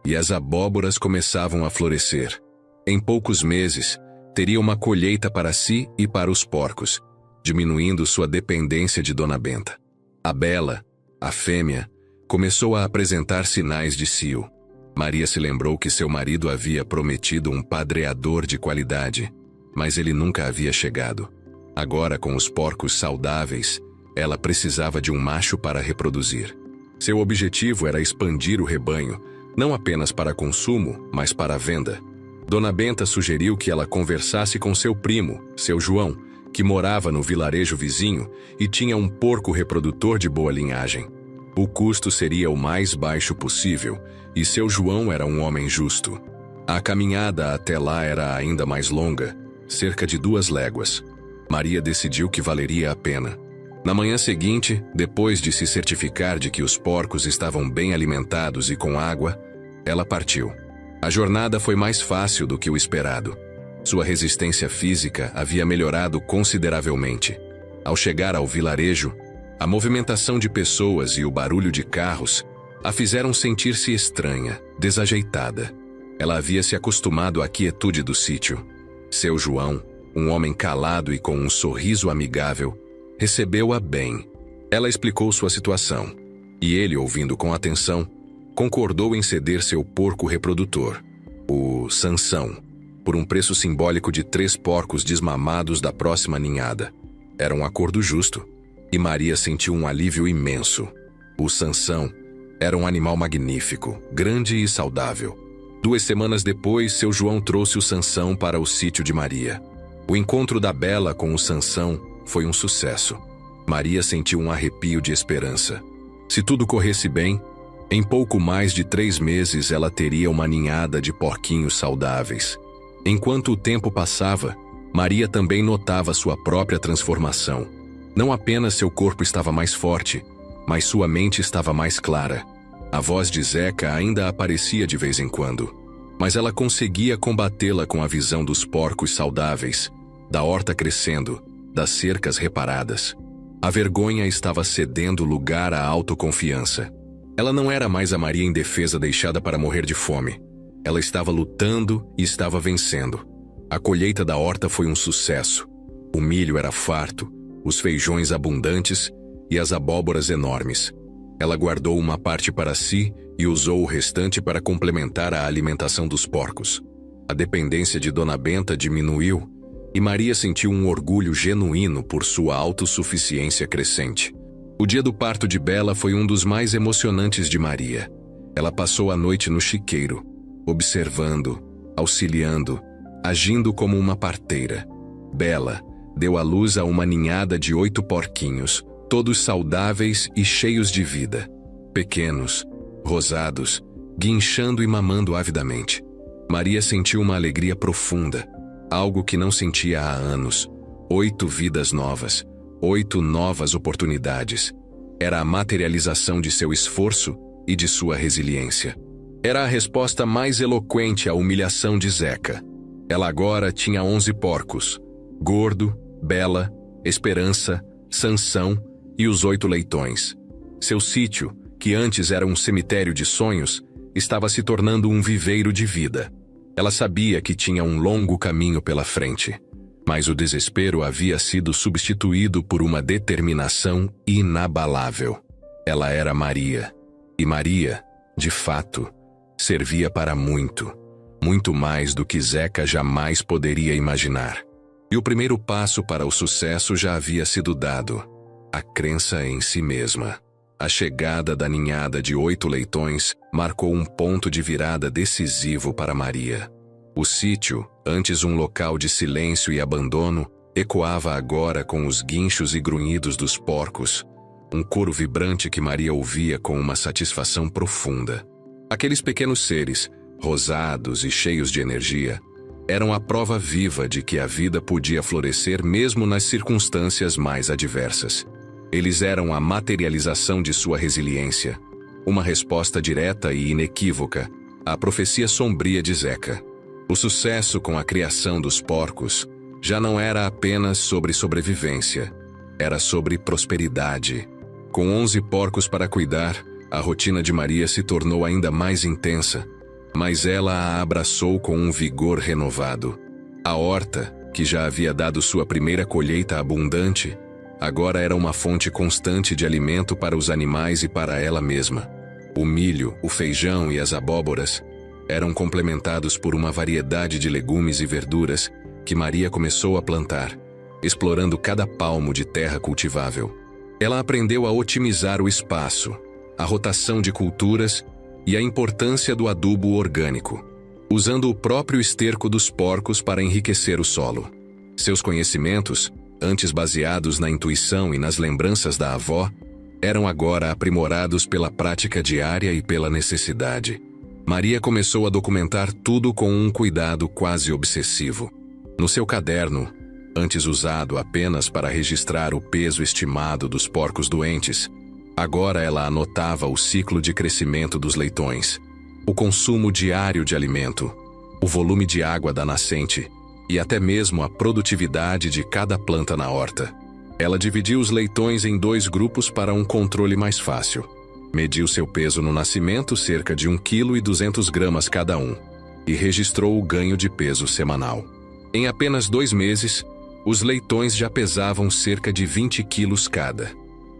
e as abóboras começavam a florescer. Em poucos meses, teria uma colheita para si e para os porcos, diminuindo sua dependência de Dona Benta. A Bela, a fêmea, começou a apresentar sinais de cio. Maria se lembrou que seu marido havia prometido um padreador de qualidade, mas ele nunca havia chegado. Agora, com os porcos saudáveis, ela precisava de um macho para reproduzir. Seu objetivo era expandir o rebanho, não apenas para consumo, mas para venda. Dona Benta sugeriu que ela conversasse com seu primo, seu João, que morava no vilarejo vizinho e tinha um porco reprodutor de boa linhagem. O custo seria o mais baixo possível, e seu João era um homem justo. A caminhada até lá era ainda mais longa, cerca de 2 léguas. Maria decidiu que valeria a pena. Na manhã seguinte, depois de se certificar de que os porcos estavam bem alimentados e com água, ela partiu. A jornada foi mais fácil do que o esperado. Sua resistência física havia melhorado consideravelmente. Ao chegar ao vilarejo, a movimentação de pessoas e o barulho de carros a fizeram sentir-se estranha, desajeitada. Ela havia se acostumado à quietude do sítio. Seu João, um homem calado e com um sorriso amigável, recebeu-a bem. Ela explicou sua situação, e ele, ouvindo com atenção, concordou em ceder seu porco reprodutor, o Sansão, por um preço simbólico de 3 porcos desmamados da próxima ninhada. Era um acordo justo, e Maria sentiu um alívio imenso. O Sansão era um animal magnífico, grande e saudável. 2 semanas depois, seu João trouxe o Sansão para o sítio de Maria. O encontro da Bela com o Sansão foi um sucesso. Maria sentiu um arrepio de esperança. Se tudo corresse bem, em pouco mais de 3 meses ela teria uma ninhada de porquinhos saudáveis. Enquanto o tempo passava, Maria também notava sua própria transformação. Não apenas seu corpo estava mais forte, mas sua mente estava mais clara. A voz de Zeca ainda aparecia de vez em quando, mas ela conseguia combatê-la com a visão dos porcos saudáveis, da horta crescendo, das cercas reparadas. A vergonha estava cedendo lugar à autoconfiança. Ela não era mais a Maria indefesa deixada para morrer de fome. Ela estava lutando e estava vencendo. A colheita da horta foi um sucesso. O milho era farto, os feijões abundantes e as abóboras enormes. Ela guardou uma parte para si e usou o restante para complementar a alimentação dos porcos. A dependência de Dona Benta diminuiu e Maria sentiu um orgulho genuíno por sua autossuficiência crescente. O dia do parto de Bela foi um dos mais emocionantes de Maria. Ela passou a noite no chiqueiro, observando, auxiliando, agindo como uma parteira. Bela deu à luz a uma ninhada de 8 porquinhos, todos saudáveis e cheios de vida. Pequenos, rosados, guinchando e mamando avidamente. Maria sentiu uma alegria profunda, algo que não sentia há anos. 8 vidas novas, 8 novas oportunidades. Era a materialização de seu esforço e de sua resiliência. Era a resposta mais eloquente à humilhação de Zeca. Ela agora tinha 11 porcos: Gordo, Bela, Esperança, Sansão e os 8 leitões. Seu sítio, que antes era um cemitério de sonhos, estava se tornando um viveiro de vida. Ela sabia que tinha um longo caminho pela frente, mas o desespero havia sido substituído por uma determinação inabalável. Ela era Maria, e Maria, de fato, servia para muito, muito mais do que Zeca jamais poderia imaginar. E o primeiro passo para o sucesso já havia sido dado: a crença em si mesma. A chegada da ninhada de 8 leitões marcou um ponto de virada decisivo para Maria. O sítio, antes um local de silêncio e abandono, ecoava agora com os guinchos e grunhidos dos porcos, um coro vibrante que Maria ouvia com uma satisfação profunda. Aqueles pequenos seres, rosados e cheios de energia, eram a prova viva de que a vida podia florescer mesmo nas circunstâncias mais adversas. Eles eram a materialização de sua resiliência, uma resposta direta e inequívoca à profecia sombria de Zeca. O sucesso com a criação dos porcos já não era apenas sobre sobrevivência, era sobre prosperidade. Com 11 porcos para cuidar, a rotina de Maria se tornou ainda mais intensa. mas ela a abraçou com um vigor renovado. A horta, que já havia dado sua primeira colheita abundante, agora era uma fonte constante de alimento para os animais e para ela mesma. O milho, o feijão e as abóboras eram complementados por uma variedade de legumes e verduras que Maria começou a plantar, explorando cada palmo de terra cultivável. Ela aprendeu a otimizar o espaço, a rotação de culturas e a importância do adubo orgânico, usando o próprio esterco dos porcos para enriquecer o solo. Seus conhecimentos, antes baseados na intuição e nas lembranças da avó, eram agora aprimorados pela prática diária e pela necessidade. Maria começou a documentar tudo com um cuidado quase obsessivo. No seu caderno, antes usado apenas para registrar o peso estimado dos porcos doentes, agora ela anotava o ciclo de crescimento dos leitões, o consumo diário de alimento, o volume de água da nascente e até mesmo a produtividade de cada planta na horta. Ela dividiu os leitões em 2 grupos para um controle mais fácil. Mediu seu peso no nascimento, cerca de 1,2 kg cada um, e registrou o ganho de peso semanal. Em apenas 2 meses, os leitões já pesavam cerca de 20 quilos cada.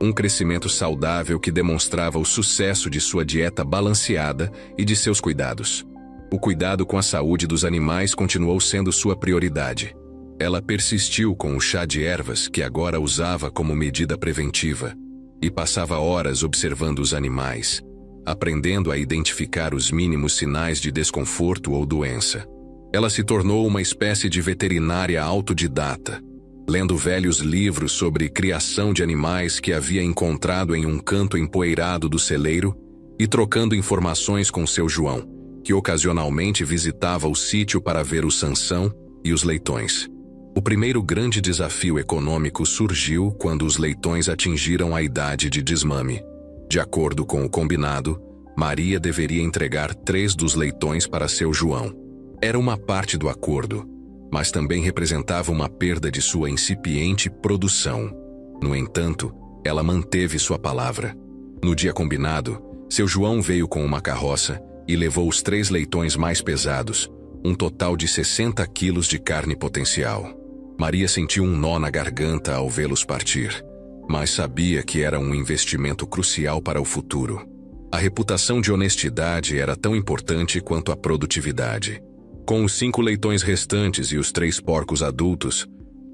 Um crescimento saudável que demonstrava o sucesso de sua dieta balanceada e de seus cuidados. O cuidado com a saúde dos animais continuou sendo sua prioridade. Ela persistiu com o chá de ervas que agora usava como medida preventiva e passava horas observando os animais, aprendendo a identificar os mínimos sinais de desconforto ou doença. Ela se tornou uma espécie de veterinária autodidata, lendo velhos livros sobre criação de animais que havia encontrado em um canto empoeirado do celeiro e trocando informações com seu João, que ocasionalmente visitava o sítio para ver o Sansão e os leitões. O primeiro grande desafio econômico surgiu quando os leitões atingiram a idade de desmame. De acordo com o combinado, Maria deveria entregar 3 dos leitões para seu João. Era uma parte do acordo, mas também representava uma perda de sua incipiente produção. No entanto, ela manteve sua palavra. No dia combinado, seu João veio com uma carroça e levou os 3 leitões mais pesados, um total de 60 quilos de carne potencial. Maria sentiu um nó na garganta ao vê-los partir, mas sabia que era um investimento crucial para o futuro. A reputação de honestidade era tão importante quanto a produtividade. Com os 5 leitões restantes e os 3 porcos adultos,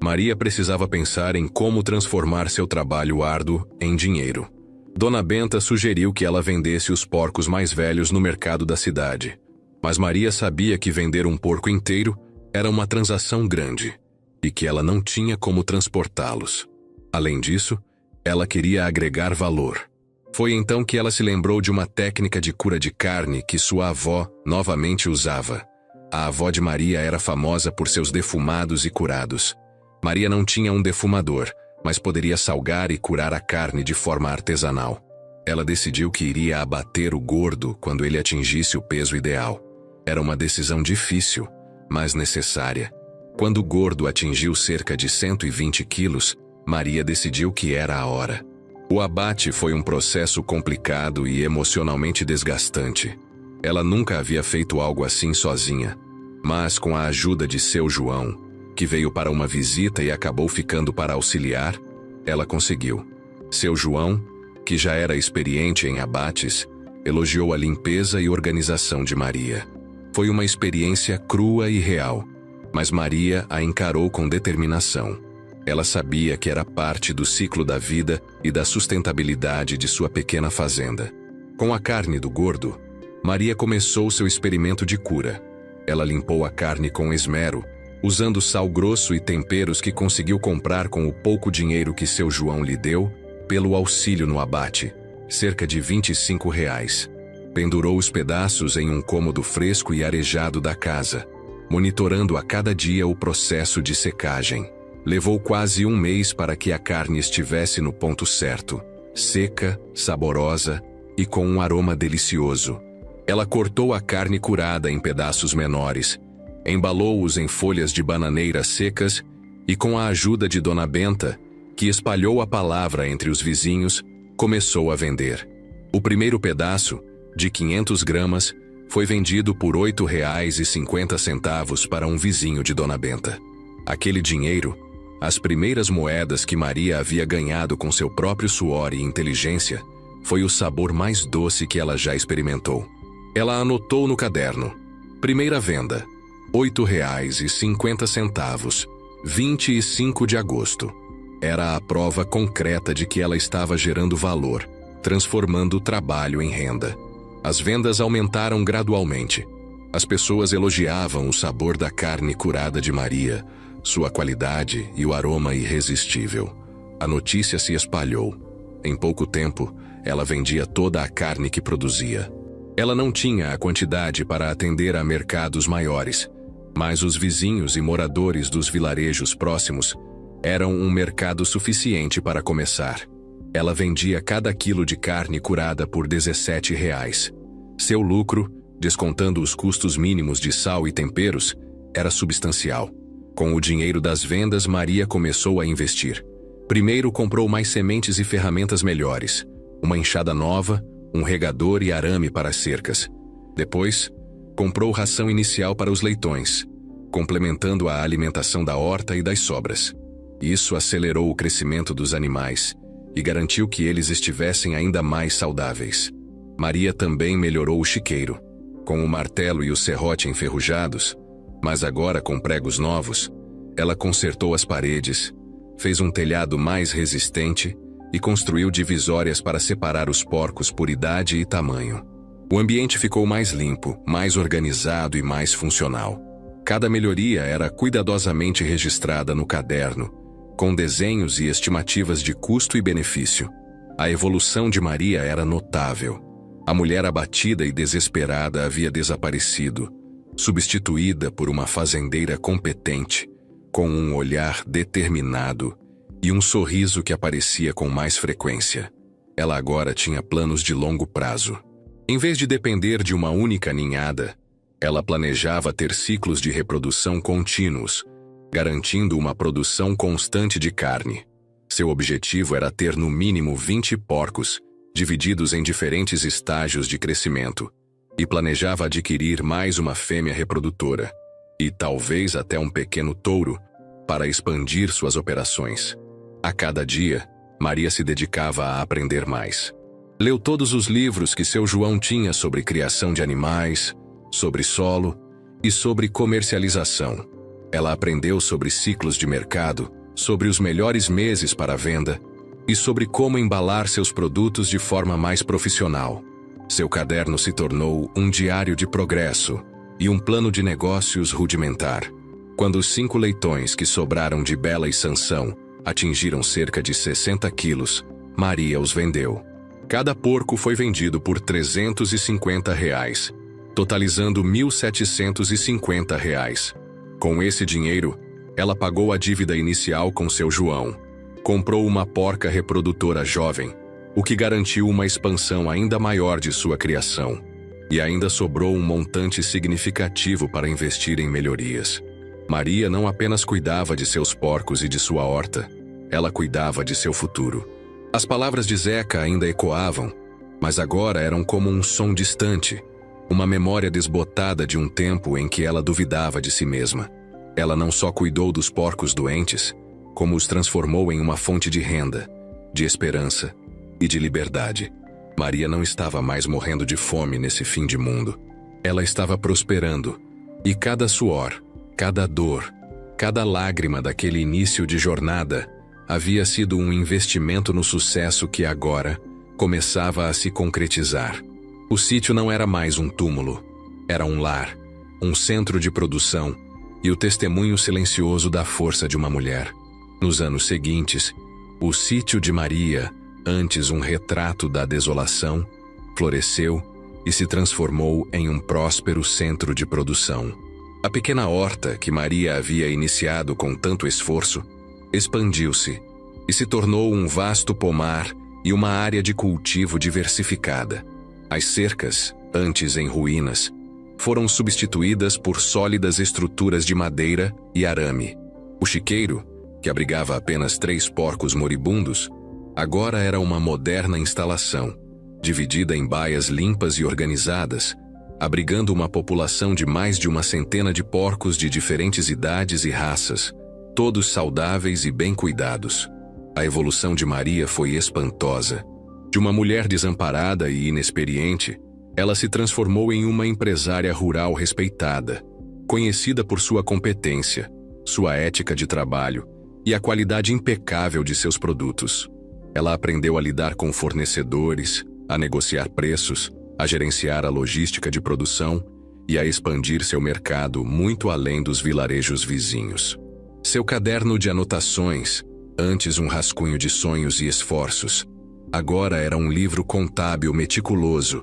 Maria precisava pensar em como transformar seu trabalho árduo em dinheiro. Dona Benta sugeriu que ela vendesse os porcos mais velhos no mercado da cidade, mas Maria sabia que vender um porco inteiro era uma transação grande e que ela não tinha como transportá-los. Além disso, ela queria agregar valor. Foi então que ela se lembrou de uma técnica de cura de carne que sua avó novamente usava. A avó de Maria era famosa por seus defumados e curados. Maria não tinha um defumador, mas poderia salgar e curar a carne de forma artesanal. Ela decidiu que iria abater o gordo quando ele atingisse o peso ideal. Era uma decisão difícil, mas necessária. Quando o gordo atingiu cerca de 120 quilos, Maria decidiu que era a hora. O abate foi um processo complicado e emocionalmente desgastante. Ela nunca havia feito algo assim sozinha, mas com a ajuda de seu João, que veio para uma visita e acabou ficando para auxiliar, ela conseguiu. Seu João, que já era experiente em abates, elogiou a limpeza e organização de Maria. Foi uma experiência crua e real, mas Maria a encarou com determinação. Ela sabia que era parte do ciclo da vida e da sustentabilidade de sua pequena fazenda. Com a carne do gordo, Maria começou seu experimento de cura. Ela limpou a carne com esmero, usando sal grosso e temperos que conseguiu comprar com o pouco dinheiro que seu João lhe deu pelo auxílio no abate, cerca de R$ 25. Pendurou os pedaços em um cômodo fresco e arejado da casa, monitorando a cada dia o processo de secagem. Levou quase 1 mês para que a carne estivesse no ponto certo, seca, saborosa e com um aroma delicioso. Ela cortou a carne curada em pedaços menores, embalou-os em folhas de bananeira secas e, com a ajuda de Dona Benta, que espalhou a palavra entre os vizinhos, começou a vender. O primeiro pedaço, de 500 gramas, foi vendido por R$ 8,50 para um vizinho de Dona Benta. Aquele dinheiro, as primeiras moedas que Maria havia ganhado com seu próprio suor e inteligência, foi o sabor mais doce que ela já experimentou. Ela anotou no caderno: primeira venda, R$ 8,50, 25 de agosto. Era a prova concreta de que ela estava gerando valor, transformando o trabalho em renda. As vendas aumentaram gradualmente. As pessoas elogiavam o sabor da carne curada de Maria, sua qualidade e o aroma irresistível. A notícia se espalhou. Em pouco tempo, ela vendia toda a carne que produzia. Ela não tinha a quantidade para atender a mercados maiores, mas os vizinhos e moradores dos vilarejos próximos eram um mercado suficiente para começar. Ela vendia cada quilo de carne curada por R$ 17. Seu lucro, descontando os custos mínimos de sal e temperos, era substancial. Com o dinheiro das vendas, Maria começou a investir. Primeiro comprou mais sementes e ferramentas melhores, uma enxada nova, um regador e arame para as cercas. Depois, comprou ração inicial para os leitões, complementando a alimentação da horta e das sobras. Isso acelerou o crescimento dos animais e garantiu que eles estivessem ainda mais saudáveis. Maria também melhorou o chiqueiro. Com o martelo e o serrote enferrujados, mas agora com pregos novos, ela consertou as paredes, fez um telhado mais resistente e construiu divisórias para separar os porcos por idade e tamanho. O ambiente ficou mais limpo, mais organizado e mais funcional. Cada melhoria era cuidadosamente registrada no caderno, com desenhos e estimativas de custo e benefício. A evolução de Maria era notável. A mulher abatida e desesperada havia desaparecido, substituída por uma fazendeira competente, com um olhar determinado e um sorriso que aparecia com mais frequência. Ela agora tinha planos de longo prazo. Em vez de depender de uma única ninhada, ela planejava ter ciclos de reprodução contínuos, garantindo uma produção constante de carne. Seu objetivo era ter no mínimo 20 porcos, divididos em diferentes estágios de crescimento, e planejava adquirir mais uma fêmea reprodutora, e talvez até um pequeno touro, para expandir suas operações. A cada dia, Maria se dedicava a aprender mais. Leu todos os livros que seu João tinha sobre criação de animais, sobre solo e sobre comercialização. Ela aprendeu sobre ciclos de mercado, sobre os melhores meses para a venda e sobre como embalar seus produtos de forma mais profissional. Seu caderno se tornou um diário de progresso e um plano de negócios rudimentar. Quando os 5 leitões que sobraram de Bela e Sansão atingiram cerca de 60 quilos, Maria os vendeu. Cada porco foi vendido por R$ 350, totalizando R$ 1.750. Com esse dinheiro, ela pagou a dívida inicial com seu João. Comprou uma porca reprodutora jovem, o que garantiu uma expansão ainda maior de sua criação. E ainda sobrou um montante significativo para investir em melhorias. Maria não apenas cuidava de seus porcos e de sua horta, ela cuidava de seu futuro. As palavras de Zeca ainda ecoavam, mas agora eram como um som distante, uma memória desbotada de um tempo em que ela duvidava de si mesma. Ela não só cuidou dos porcos doentes, como os transformou em uma fonte de renda, de esperança e de liberdade. Maria não estava mais morrendo de fome nesse fim de mundo. Ela estava prosperando, e cada suor, cada dor, cada lágrima daquele início de jornada havia sido um investimento no sucesso que agora começava a se concretizar. O sítio não era mais um túmulo, era um lar, um centro de produção e o testemunho silencioso da força de uma mulher. Nos anos seguintes, o sítio de Maria, antes um retrato da desolação, floresceu e se transformou em um próspero centro de produção. A pequena horta que Maria havia iniciado com tanto esforço expandiu-se e se tornou um vasto pomar e uma área de cultivo diversificada. As cercas, antes em ruínas, foram substituídas por sólidas estruturas de madeira e arame. O chiqueiro, que abrigava apenas 3 porcos moribundos, agora era uma moderna instalação, dividida em baias limpas e organizadas, abrigando uma população de mais de uma centena de porcos de diferentes idades e raças, todos saudáveis e bem cuidados. A evolução de Maria foi espantosa. De uma mulher desamparada e inexperiente, ela se transformou em uma empresária rural respeitada, conhecida por sua competência, sua ética de trabalho e a qualidade impecável de seus produtos. Ela aprendeu a lidar com fornecedores, a negociar preços, a gerenciar a logística de produção e a expandir seu mercado muito além dos vilarejos vizinhos. Seu caderno de anotações, antes um rascunho de sonhos e esforços, agora era um livro contábil meticuloso,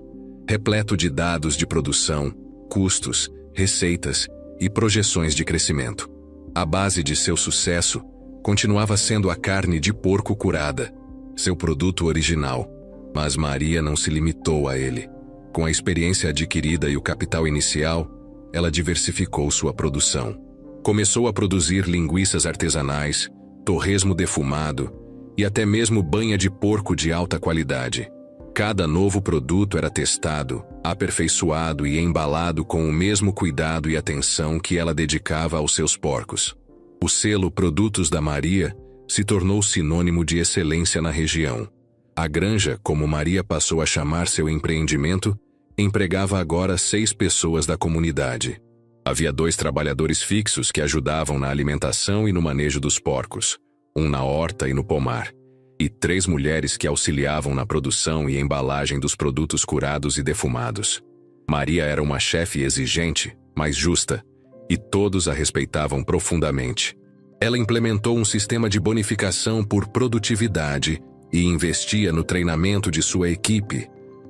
repleto de dados de produção, custos, receitas e projeções de crescimento. A base de seu sucesso continuava sendo a carne de porco curada, seu produto original, mas Maria não se limitou a ele. Com a experiência adquirida e o capital inicial, ela diversificou sua produção. Começou a produzir linguiças artesanais, torresmo defumado e até mesmo banha de porco de alta qualidade. Cada novo produto era testado, aperfeiçoado e embalado com o mesmo cuidado e atenção que ela dedicava aos seus porcos. O selo Produtos da Maria se tornou sinônimo de excelência na região. A granja, como Maria passou a chamar seu empreendimento, empregava agora 6 pessoas da comunidade. Havia 2 trabalhadores fixos que ajudavam na alimentação e no manejo dos porcos, um na horta e no pomar, e 3 mulheres que auxiliavam na produção e embalagem dos produtos curados e defumados. Maria era uma chefe exigente, mas justa, e todos a respeitavam profundamente. Ela implementou um sistema de bonificação por produtividade e investia no treinamento de sua equipe,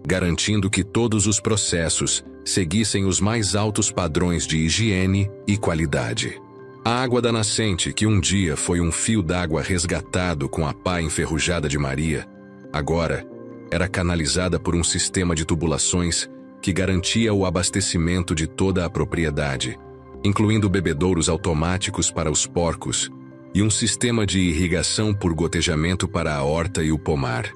garantindo que todos os processos seguissem os mais altos padrões de higiene e qualidade. A água da nascente, que um dia foi um fio d'água resgatado com a pá enferrujada de Maria, agora era canalizada por um sistema de tubulações que garantia o abastecimento de toda a propriedade, incluindo bebedouros automáticos para os porcos e um sistema de irrigação por gotejamento para a horta e o pomar.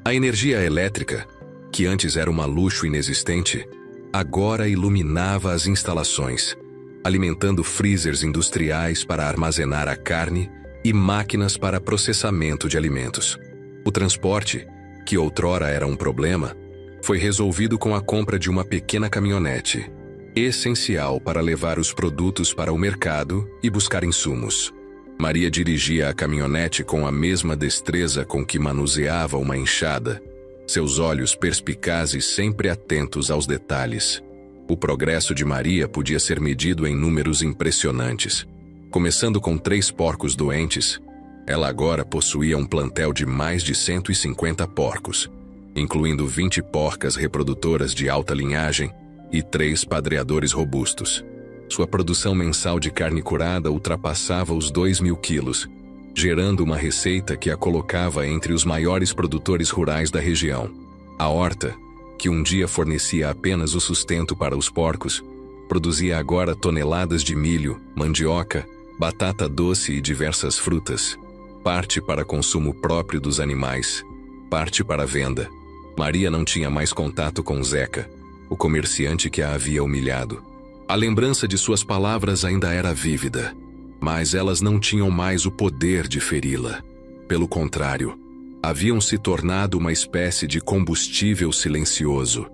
A energia elétrica, que antes era um luxo inexistente, agora iluminava as instalações, alimentando freezers industriais para armazenar a carne e máquinas para processamento de alimentos. O transporte, que outrora era um problema, foi resolvido com a compra de uma pequena caminhonete, essencial para levar os produtos para o mercado e buscar insumos. Maria dirigia a caminhonete com a mesma destreza com que manuseava uma enxada, seus olhos perspicazes sempre atentos aos detalhes. O progresso de Maria podia ser medido em números impressionantes. Começando com 3 porcos doentes, ela agora possuía um plantel de mais de 150 porcos, incluindo 20 porcas reprodutoras de alta linhagem e 3 padreadores robustos. Sua produção mensal de carne curada ultrapassava os 2.000 quilos, gerando uma receita que a colocava entre os maiores produtores rurais da região. A horta, que um dia fornecia apenas o sustento para os porcos, produzia agora toneladas de milho, mandioca, batata doce e diversas frutas, parte para consumo próprio dos animais, parte para venda. Maria não tinha mais contato com Zeca, o comerciante que a havia humilhado. A lembrança de suas palavras ainda era vívida, mas elas não tinham mais o poder de feri-la. Pelo contrário, haviam se tornado uma espécie de combustível silencioso,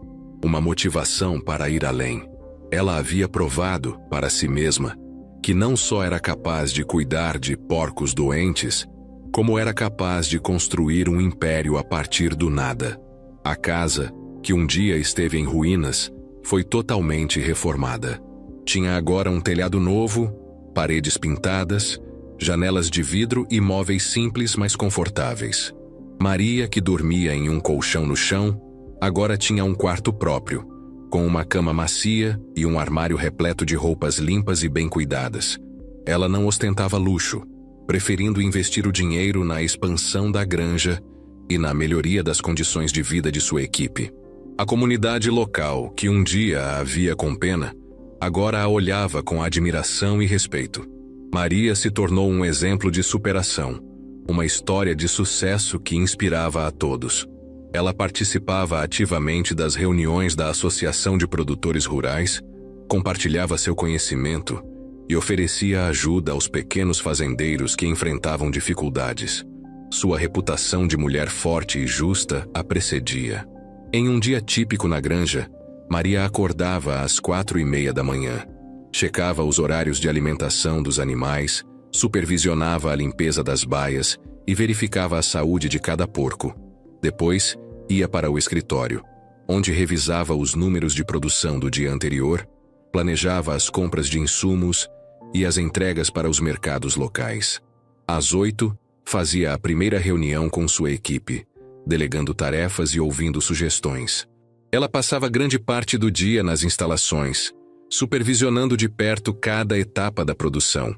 uma motivação para ir além. Ela havia provado, para si mesma, que não só era capaz de cuidar de porcos doentes, como era capaz de construir um império a partir do nada. A casa, que um dia esteve em ruínas, foi totalmente reformada. Tinha agora um telhado novo, paredes pintadas, janelas de vidro e móveis simples mas confortáveis. Maria, que dormia em um colchão no chão, agora tinha um quarto próprio, com uma cama macia e um armário repleto de roupas limpas e bem cuidadas. Ela não ostentava luxo, preferindo investir o dinheiro na expansão da granja e na melhoria das condições de vida de sua equipe. A comunidade local, que um dia a via com pena, agora a olhava com admiração e respeito. Maria se tornou um exemplo de superação, uma história de sucesso que inspirava a todos. Ela participava ativamente das reuniões da Associação de Produtores Rurais, compartilhava seu conhecimento e oferecia ajuda aos pequenos fazendeiros que enfrentavam dificuldades. Sua reputação de mulher forte e justa a precedia. Em um dia típico na granja, Maria acordava às 4:30 da manhã. Checava os horários de alimentação dos animais, supervisionava a limpeza das baias e verificava a saúde de cada porco. Depois, ia para o escritório, onde revisava os números de produção do dia anterior, planejava as compras de insumos e as entregas para os mercados locais. Às 8, fazia a primeira reunião com sua equipe, delegando tarefas e ouvindo sugestões. Ela passava grande parte do dia nas instalações, supervisionando de perto cada etapa da produção,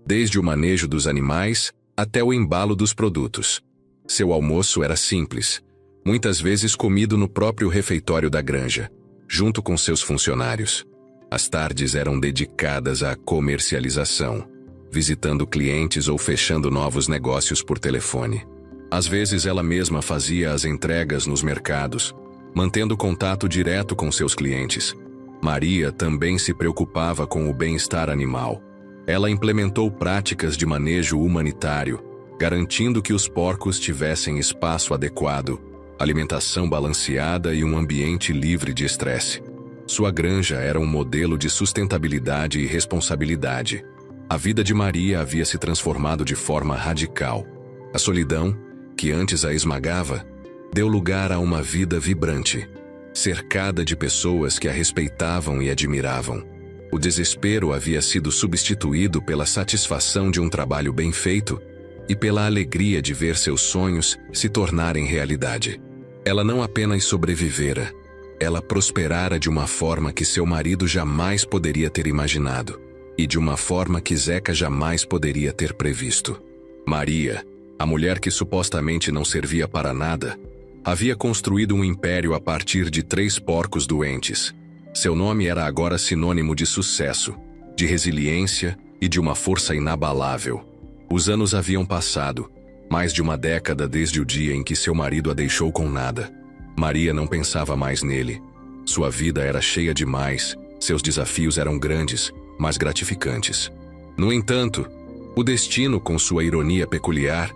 desde o manejo dos animais até o embalo dos produtos. Seu almoço era simples, muitas vezes comido no próprio refeitório da granja, junto com seus funcionários. As tardes eram dedicadas à comercialização, visitando clientes ou fechando novos negócios por telefone. Às vezes ela mesma fazia as entregas nos mercados, mantendo contato direto com seus clientes. Maria também se preocupava com o bem-estar animal. Ela implementou práticas de manejo humanitário, garantindo que os porcos tivessem espaço adequado, alimentação balanceada e um ambiente livre de estresse. Sua granja era um modelo de sustentabilidade e responsabilidade. A vida de Maria havia se transformado de forma radical. A solidão, que antes a esmagava, deu lugar a uma vida vibrante, cercada de pessoas que a respeitavam e admiravam. O desespero havia sido substituído pela satisfação de um trabalho bem feito e pela alegria de ver seus sonhos se tornarem realidade. Ela não apenas sobrevivera, ela prosperara de uma forma que seu marido jamais poderia ter imaginado, e de uma forma que Zeca jamais poderia ter previsto. Maria, a mulher que supostamente não servia para nada, havia construído um império a partir de 3 porcos doentes. Seu nome era agora sinônimo de sucesso, de resiliência e de uma força inabalável. Os anos haviam passado, mais de uma década desde o dia em que seu marido a deixou com nada. Maria não pensava mais nele. Sua vida era cheia demais, seus desafios eram grandes, mas gratificantes. No entanto, o destino, com sua ironia peculiar,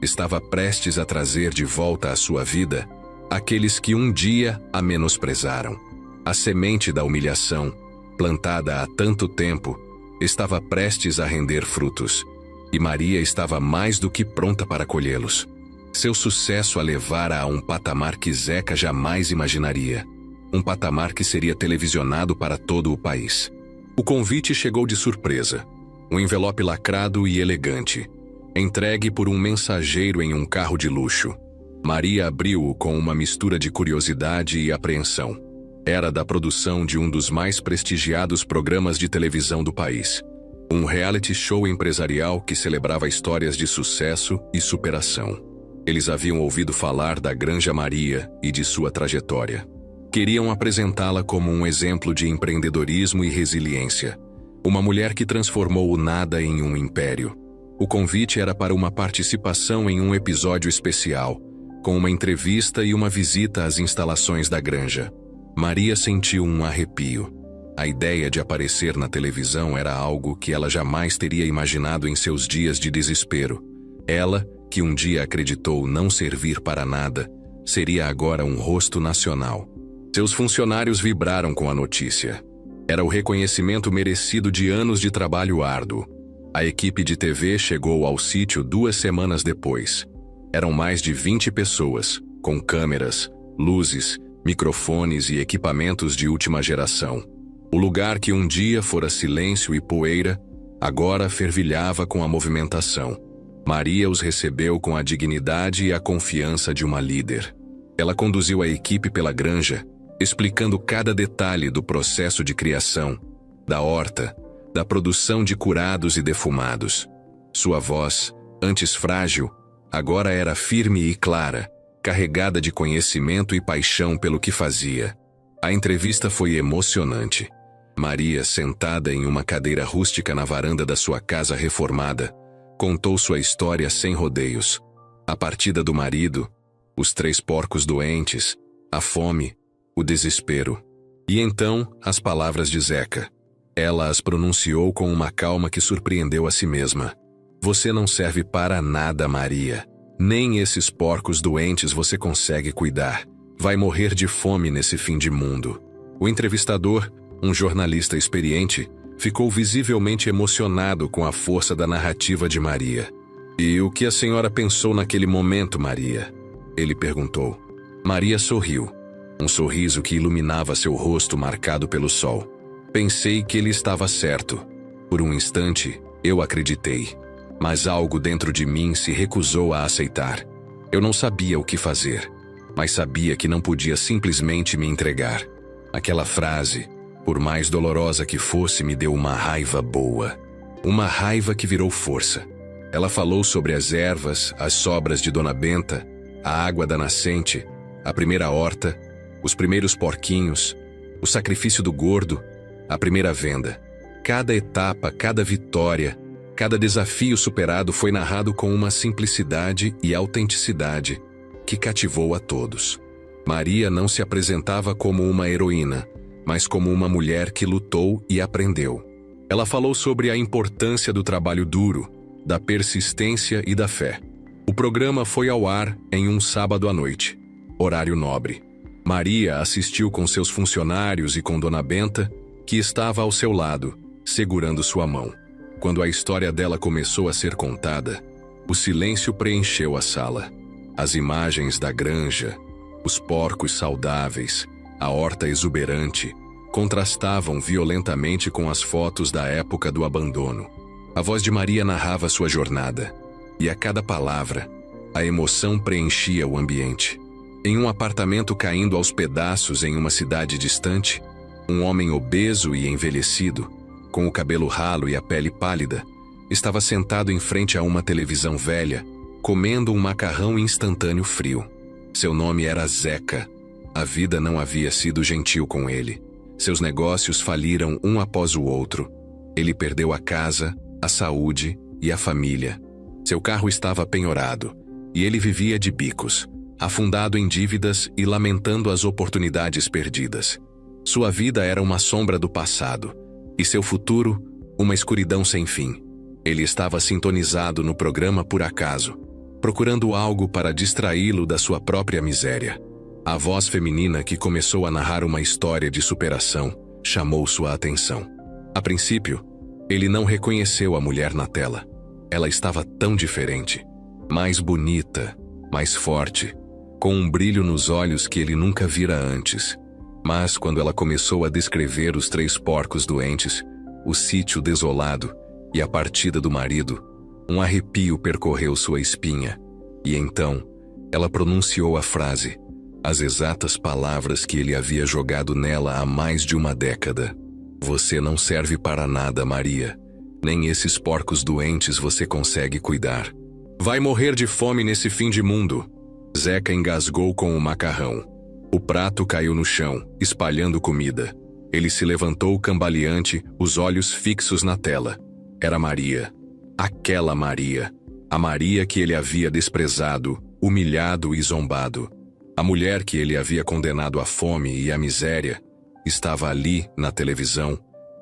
estava prestes a trazer de volta à sua vida aqueles que um dia a menosprezaram. A semente da humilhação, plantada há tanto tempo, estava prestes a render frutos, e Maria estava mais do que pronta para colhê-los. Seu sucesso a levara a um patamar que Zeca jamais imaginaria. Um patamar que seria televisionado para todo o país. O convite chegou de surpresa. Um envelope lacrado e elegante, entregue por um mensageiro em um carro de luxo. Maria abriu-o com uma mistura de curiosidade e apreensão. Era da produção de um dos mais prestigiados programas de televisão do país. Um reality show empresarial que celebrava histórias de sucesso e superação. Eles haviam ouvido falar da Granja Maria e de sua trajetória. Queriam apresentá-la como um exemplo de empreendedorismo e resiliência. Uma mulher que transformou o nada em um império. O convite era para uma participação em um episódio especial, com uma entrevista e uma visita às instalações da granja. Maria sentiu um arrepio. A ideia de aparecer na televisão era algo que ela jamais teria imaginado em seus dias de desespero. Ela, que um dia acreditou não servir para nada, seria agora um rosto nacional. Seus funcionários vibraram com a notícia. Era o reconhecimento merecido de anos de trabalho árduo. A equipe de TV chegou ao sítio 2 semanas depois. Eram mais de 20 pessoas, com câmeras, luzes, microfones e equipamentos de última geração. O lugar que um dia fora silêncio e poeira, agora fervilhava com a movimentação. Maria os recebeu com a dignidade e a confiança de uma líder. Ela conduziu a equipe pela granja, explicando cada detalhe do processo de criação, da horta, da produção de curados e defumados. Sua voz, antes frágil, agora era firme e clara, carregada de conhecimento e paixão pelo que fazia. A entrevista foi emocionante. Maria, sentada em uma cadeira rústica na varanda da sua casa reformada, contou sua história sem rodeios. A partida do marido, os 3 porcos doentes, a fome, o desespero. E então, as palavras de Zeca. Ela as pronunciou com uma calma que surpreendeu a si mesma. Você não serve para nada, Maria. Nem esses porcos doentes você consegue cuidar. Vai morrer de fome nesse fim de mundo. O entrevistador, um jornalista experiente, ficou visivelmente emocionado com a força da narrativa de Maria. E o que a senhora pensou naquele momento, Maria? Ele perguntou. Maria sorriu. Um sorriso que iluminava seu rosto marcado pelo sol. Pensei que ele estava certo. Por um instante, eu acreditei. Mas algo dentro de mim se recusou a aceitar. Eu não sabia o que fazer, mas sabia que não podia simplesmente me entregar. Aquela frase, por mais dolorosa que fosse, me deu uma raiva boa. Uma raiva que virou força. Ela falou sobre as ervas, as sobras de Dona Benta, a água da nascente, a primeira horta, os primeiros porquinhos, o sacrifício do gordo, a primeira venda. Cada etapa, cada vitória, cada desafio superado foi narrado com uma simplicidade e autenticidade que cativou a todos. Maria não se apresentava como uma heroína, mas como uma mulher que lutou e aprendeu. Ela falou sobre a importância do trabalho duro, da persistência e da fé. O programa foi ao ar em um sábado à noite, horário nobre. Maria assistiu com seus funcionários e com Dona Benta, que estava ao seu lado, segurando sua mão. Quando a história dela começou a ser contada, o silêncio preencheu a sala. As imagens da granja, os porcos saudáveis, a horta exuberante, contrastavam violentamente com as fotos da época do abandono. A voz de Maria narrava sua jornada, e a cada palavra, a emoção preenchia o ambiente. Em um apartamento caindo aos pedaços em uma cidade distante, um homem obeso e envelhecido, com o cabelo ralo e a pele pálida, estava sentado em frente a uma televisão velha, comendo um macarrão instantâneo frio. Seu nome era Zeca. A vida não havia sido gentil com ele. Seus negócios faliram um após o outro. Ele perdeu a casa, a saúde e a família. Seu carro estava penhorado, e ele vivia de bicos, afundado em dívidas e lamentando as oportunidades perdidas. Sua vida era uma sombra do passado, e seu futuro, uma escuridão sem fim. Ele estava sintonizado no programa por acaso, procurando algo para distraí-lo da sua própria miséria. A voz feminina que começou a narrar uma história de superação chamou sua atenção. A princípio, ele não reconheceu a mulher na tela. Ela estava tão diferente, mais bonita, mais forte, com um brilho nos olhos que ele nunca vira antes. Mas quando ela começou a descrever os 3 porcos doentes, o sítio desolado e a partida do marido, um arrepio percorreu sua espinha. E então, ela pronunciou a frase, as exatas palavras que ele havia jogado nela há mais de uma década. Você não serve para nada, Maria. Nem esses porcos doentes você consegue cuidar. Vai morrer de fome nesse fim de mundo. Zeca engasgou com o macarrão. O prato caiu no chão, espalhando comida. Ele se levantou cambaleante, os olhos fixos na tela. Era Maria. Aquela Maria. A Maria que ele havia desprezado, humilhado e zombado. A mulher que ele havia condenado à fome e à miséria estava ali, na televisão,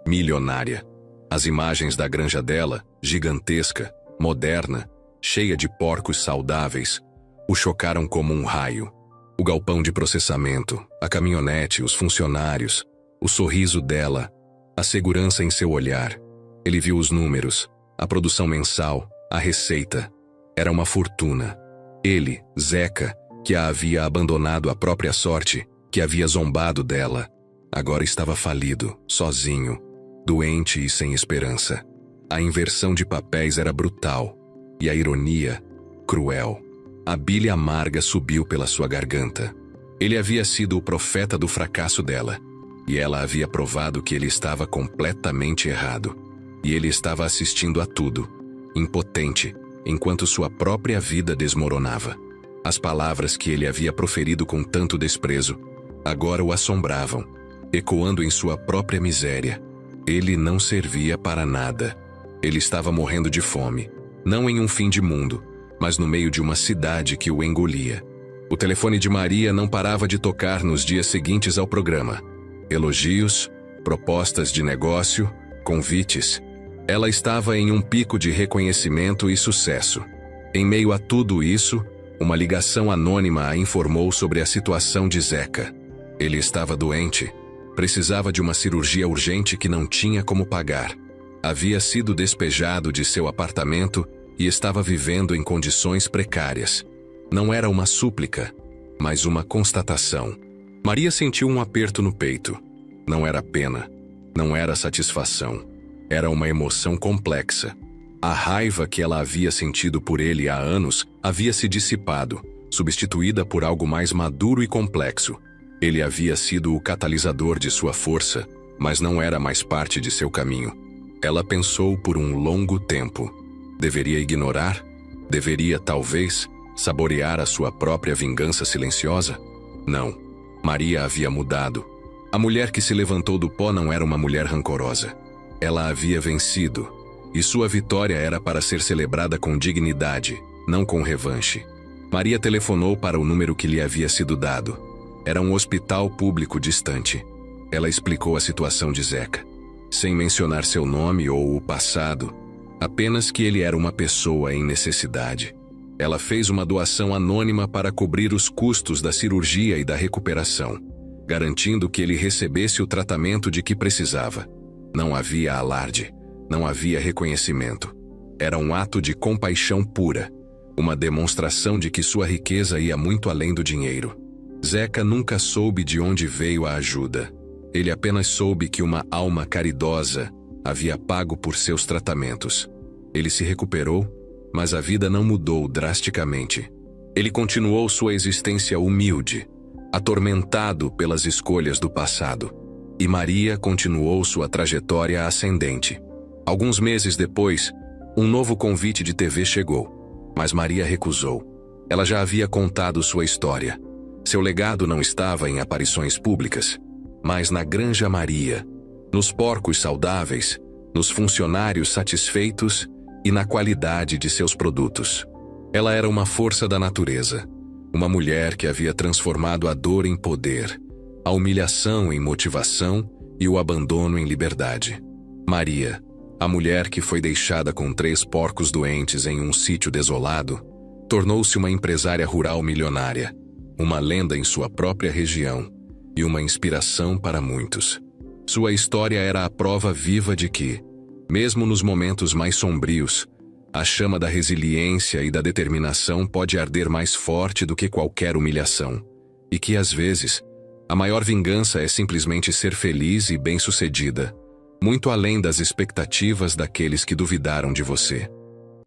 milionária. As imagens da granja dela, gigantesca, moderna, cheia de porcos saudáveis, o chocaram como um raio. O galpão de processamento, a caminhonete, os funcionários, o sorriso dela, a segurança em seu olhar. Ele viu os números, a produção mensal, a receita. Era uma fortuna. Ele, Zeca, que a havia abandonado à própria sorte, que havia zombado dela, agora estava falido, sozinho, doente e sem esperança. A inversão de papéis era brutal, e a ironia, cruel. A bile amarga subiu pela sua garganta. Ele havia sido o profeta do fracasso dela, e ela havia provado que ele estava completamente errado. E ele estava assistindo a tudo, impotente, enquanto sua própria vida desmoronava. As palavras que ele havia proferido com tanto desprezo, agora o assombravam, ecoando em sua própria miséria. Ele não servia para nada. Ele estava morrendo de fome, não em um fim de mundo, mas no meio de uma cidade que o engolia. O telefone de Maria não parava de tocar nos dias seguintes ao programa. Elogios, propostas de negócio, convites. Ela estava em um pico de reconhecimento e sucesso. Em meio a tudo isso, uma ligação anônima a informou sobre a situação de Zeca. Ele estava doente. Precisava de uma cirurgia urgente que não tinha como pagar. Havia sido despejado de seu apartamento e estava vivendo em condições precárias. Não era uma súplica, mas uma constatação. Maria sentiu um aperto no peito. Não era pena, não era satisfação. Era uma emoção complexa. A raiva que ela havia sentido por ele há anos havia se dissipado, substituída por algo mais maduro e complexo. Ele havia sido o catalisador de sua força, mas não era mais parte de seu caminho. Ela pensou por um longo tempo. Deveria ignorar? Deveria, talvez, saborear a sua própria vingança silenciosa? Não. Maria havia mudado. A mulher que se levantou do pó não era uma mulher rancorosa. Ela havia vencido, e sua vitória era para ser celebrada com dignidade, não com revanche. Maria telefonou para o número que lhe havia sido dado. Era um hospital público distante. Ela explicou a situação de Zeca, sem mencionar seu nome ou o passado, apenas que ele era uma pessoa em necessidade. Ela fez uma doação anônima para cobrir os custos da cirurgia e da recuperação, garantindo que ele recebesse o tratamento de que precisava. Não havia alarde, não havia reconhecimento. Era um ato de compaixão pura, uma demonstração de que sua riqueza ia muito além do dinheiro. Zeca nunca soube de onde veio a ajuda. Ele apenas soube que uma alma caridosa havia pago por seus tratamentos. Ele se recuperou, mas a vida não mudou drasticamente. Ele continuou sua existência humilde, atormentado pelas escolhas do passado. E Maria continuou sua trajetória ascendente. Alguns meses depois, um novo convite de TV chegou, mas Maria recusou. Ela já havia contado sua história. Seu legado não estava em aparições públicas, mas na Granja Maria, nos porcos saudáveis, nos funcionários satisfeitos e na qualidade de seus produtos. Ela era uma força da natureza, uma mulher que havia transformado a dor em poder, a humilhação em motivação e o abandono em liberdade. Maria, a mulher que foi deixada com 3 porcos doentes em um sítio desolado, tornou-se uma empresária rural milionária, uma lenda em sua própria região e uma inspiração para muitos. Sua história era a prova viva de que, mesmo nos momentos mais sombrios, a chama da resiliência e da determinação pode arder mais forte do que qualquer humilhação, e que, às vezes, a maior vingança é simplesmente ser feliz e bem-sucedida, muito além das expectativas daqueles que duvidaram de você.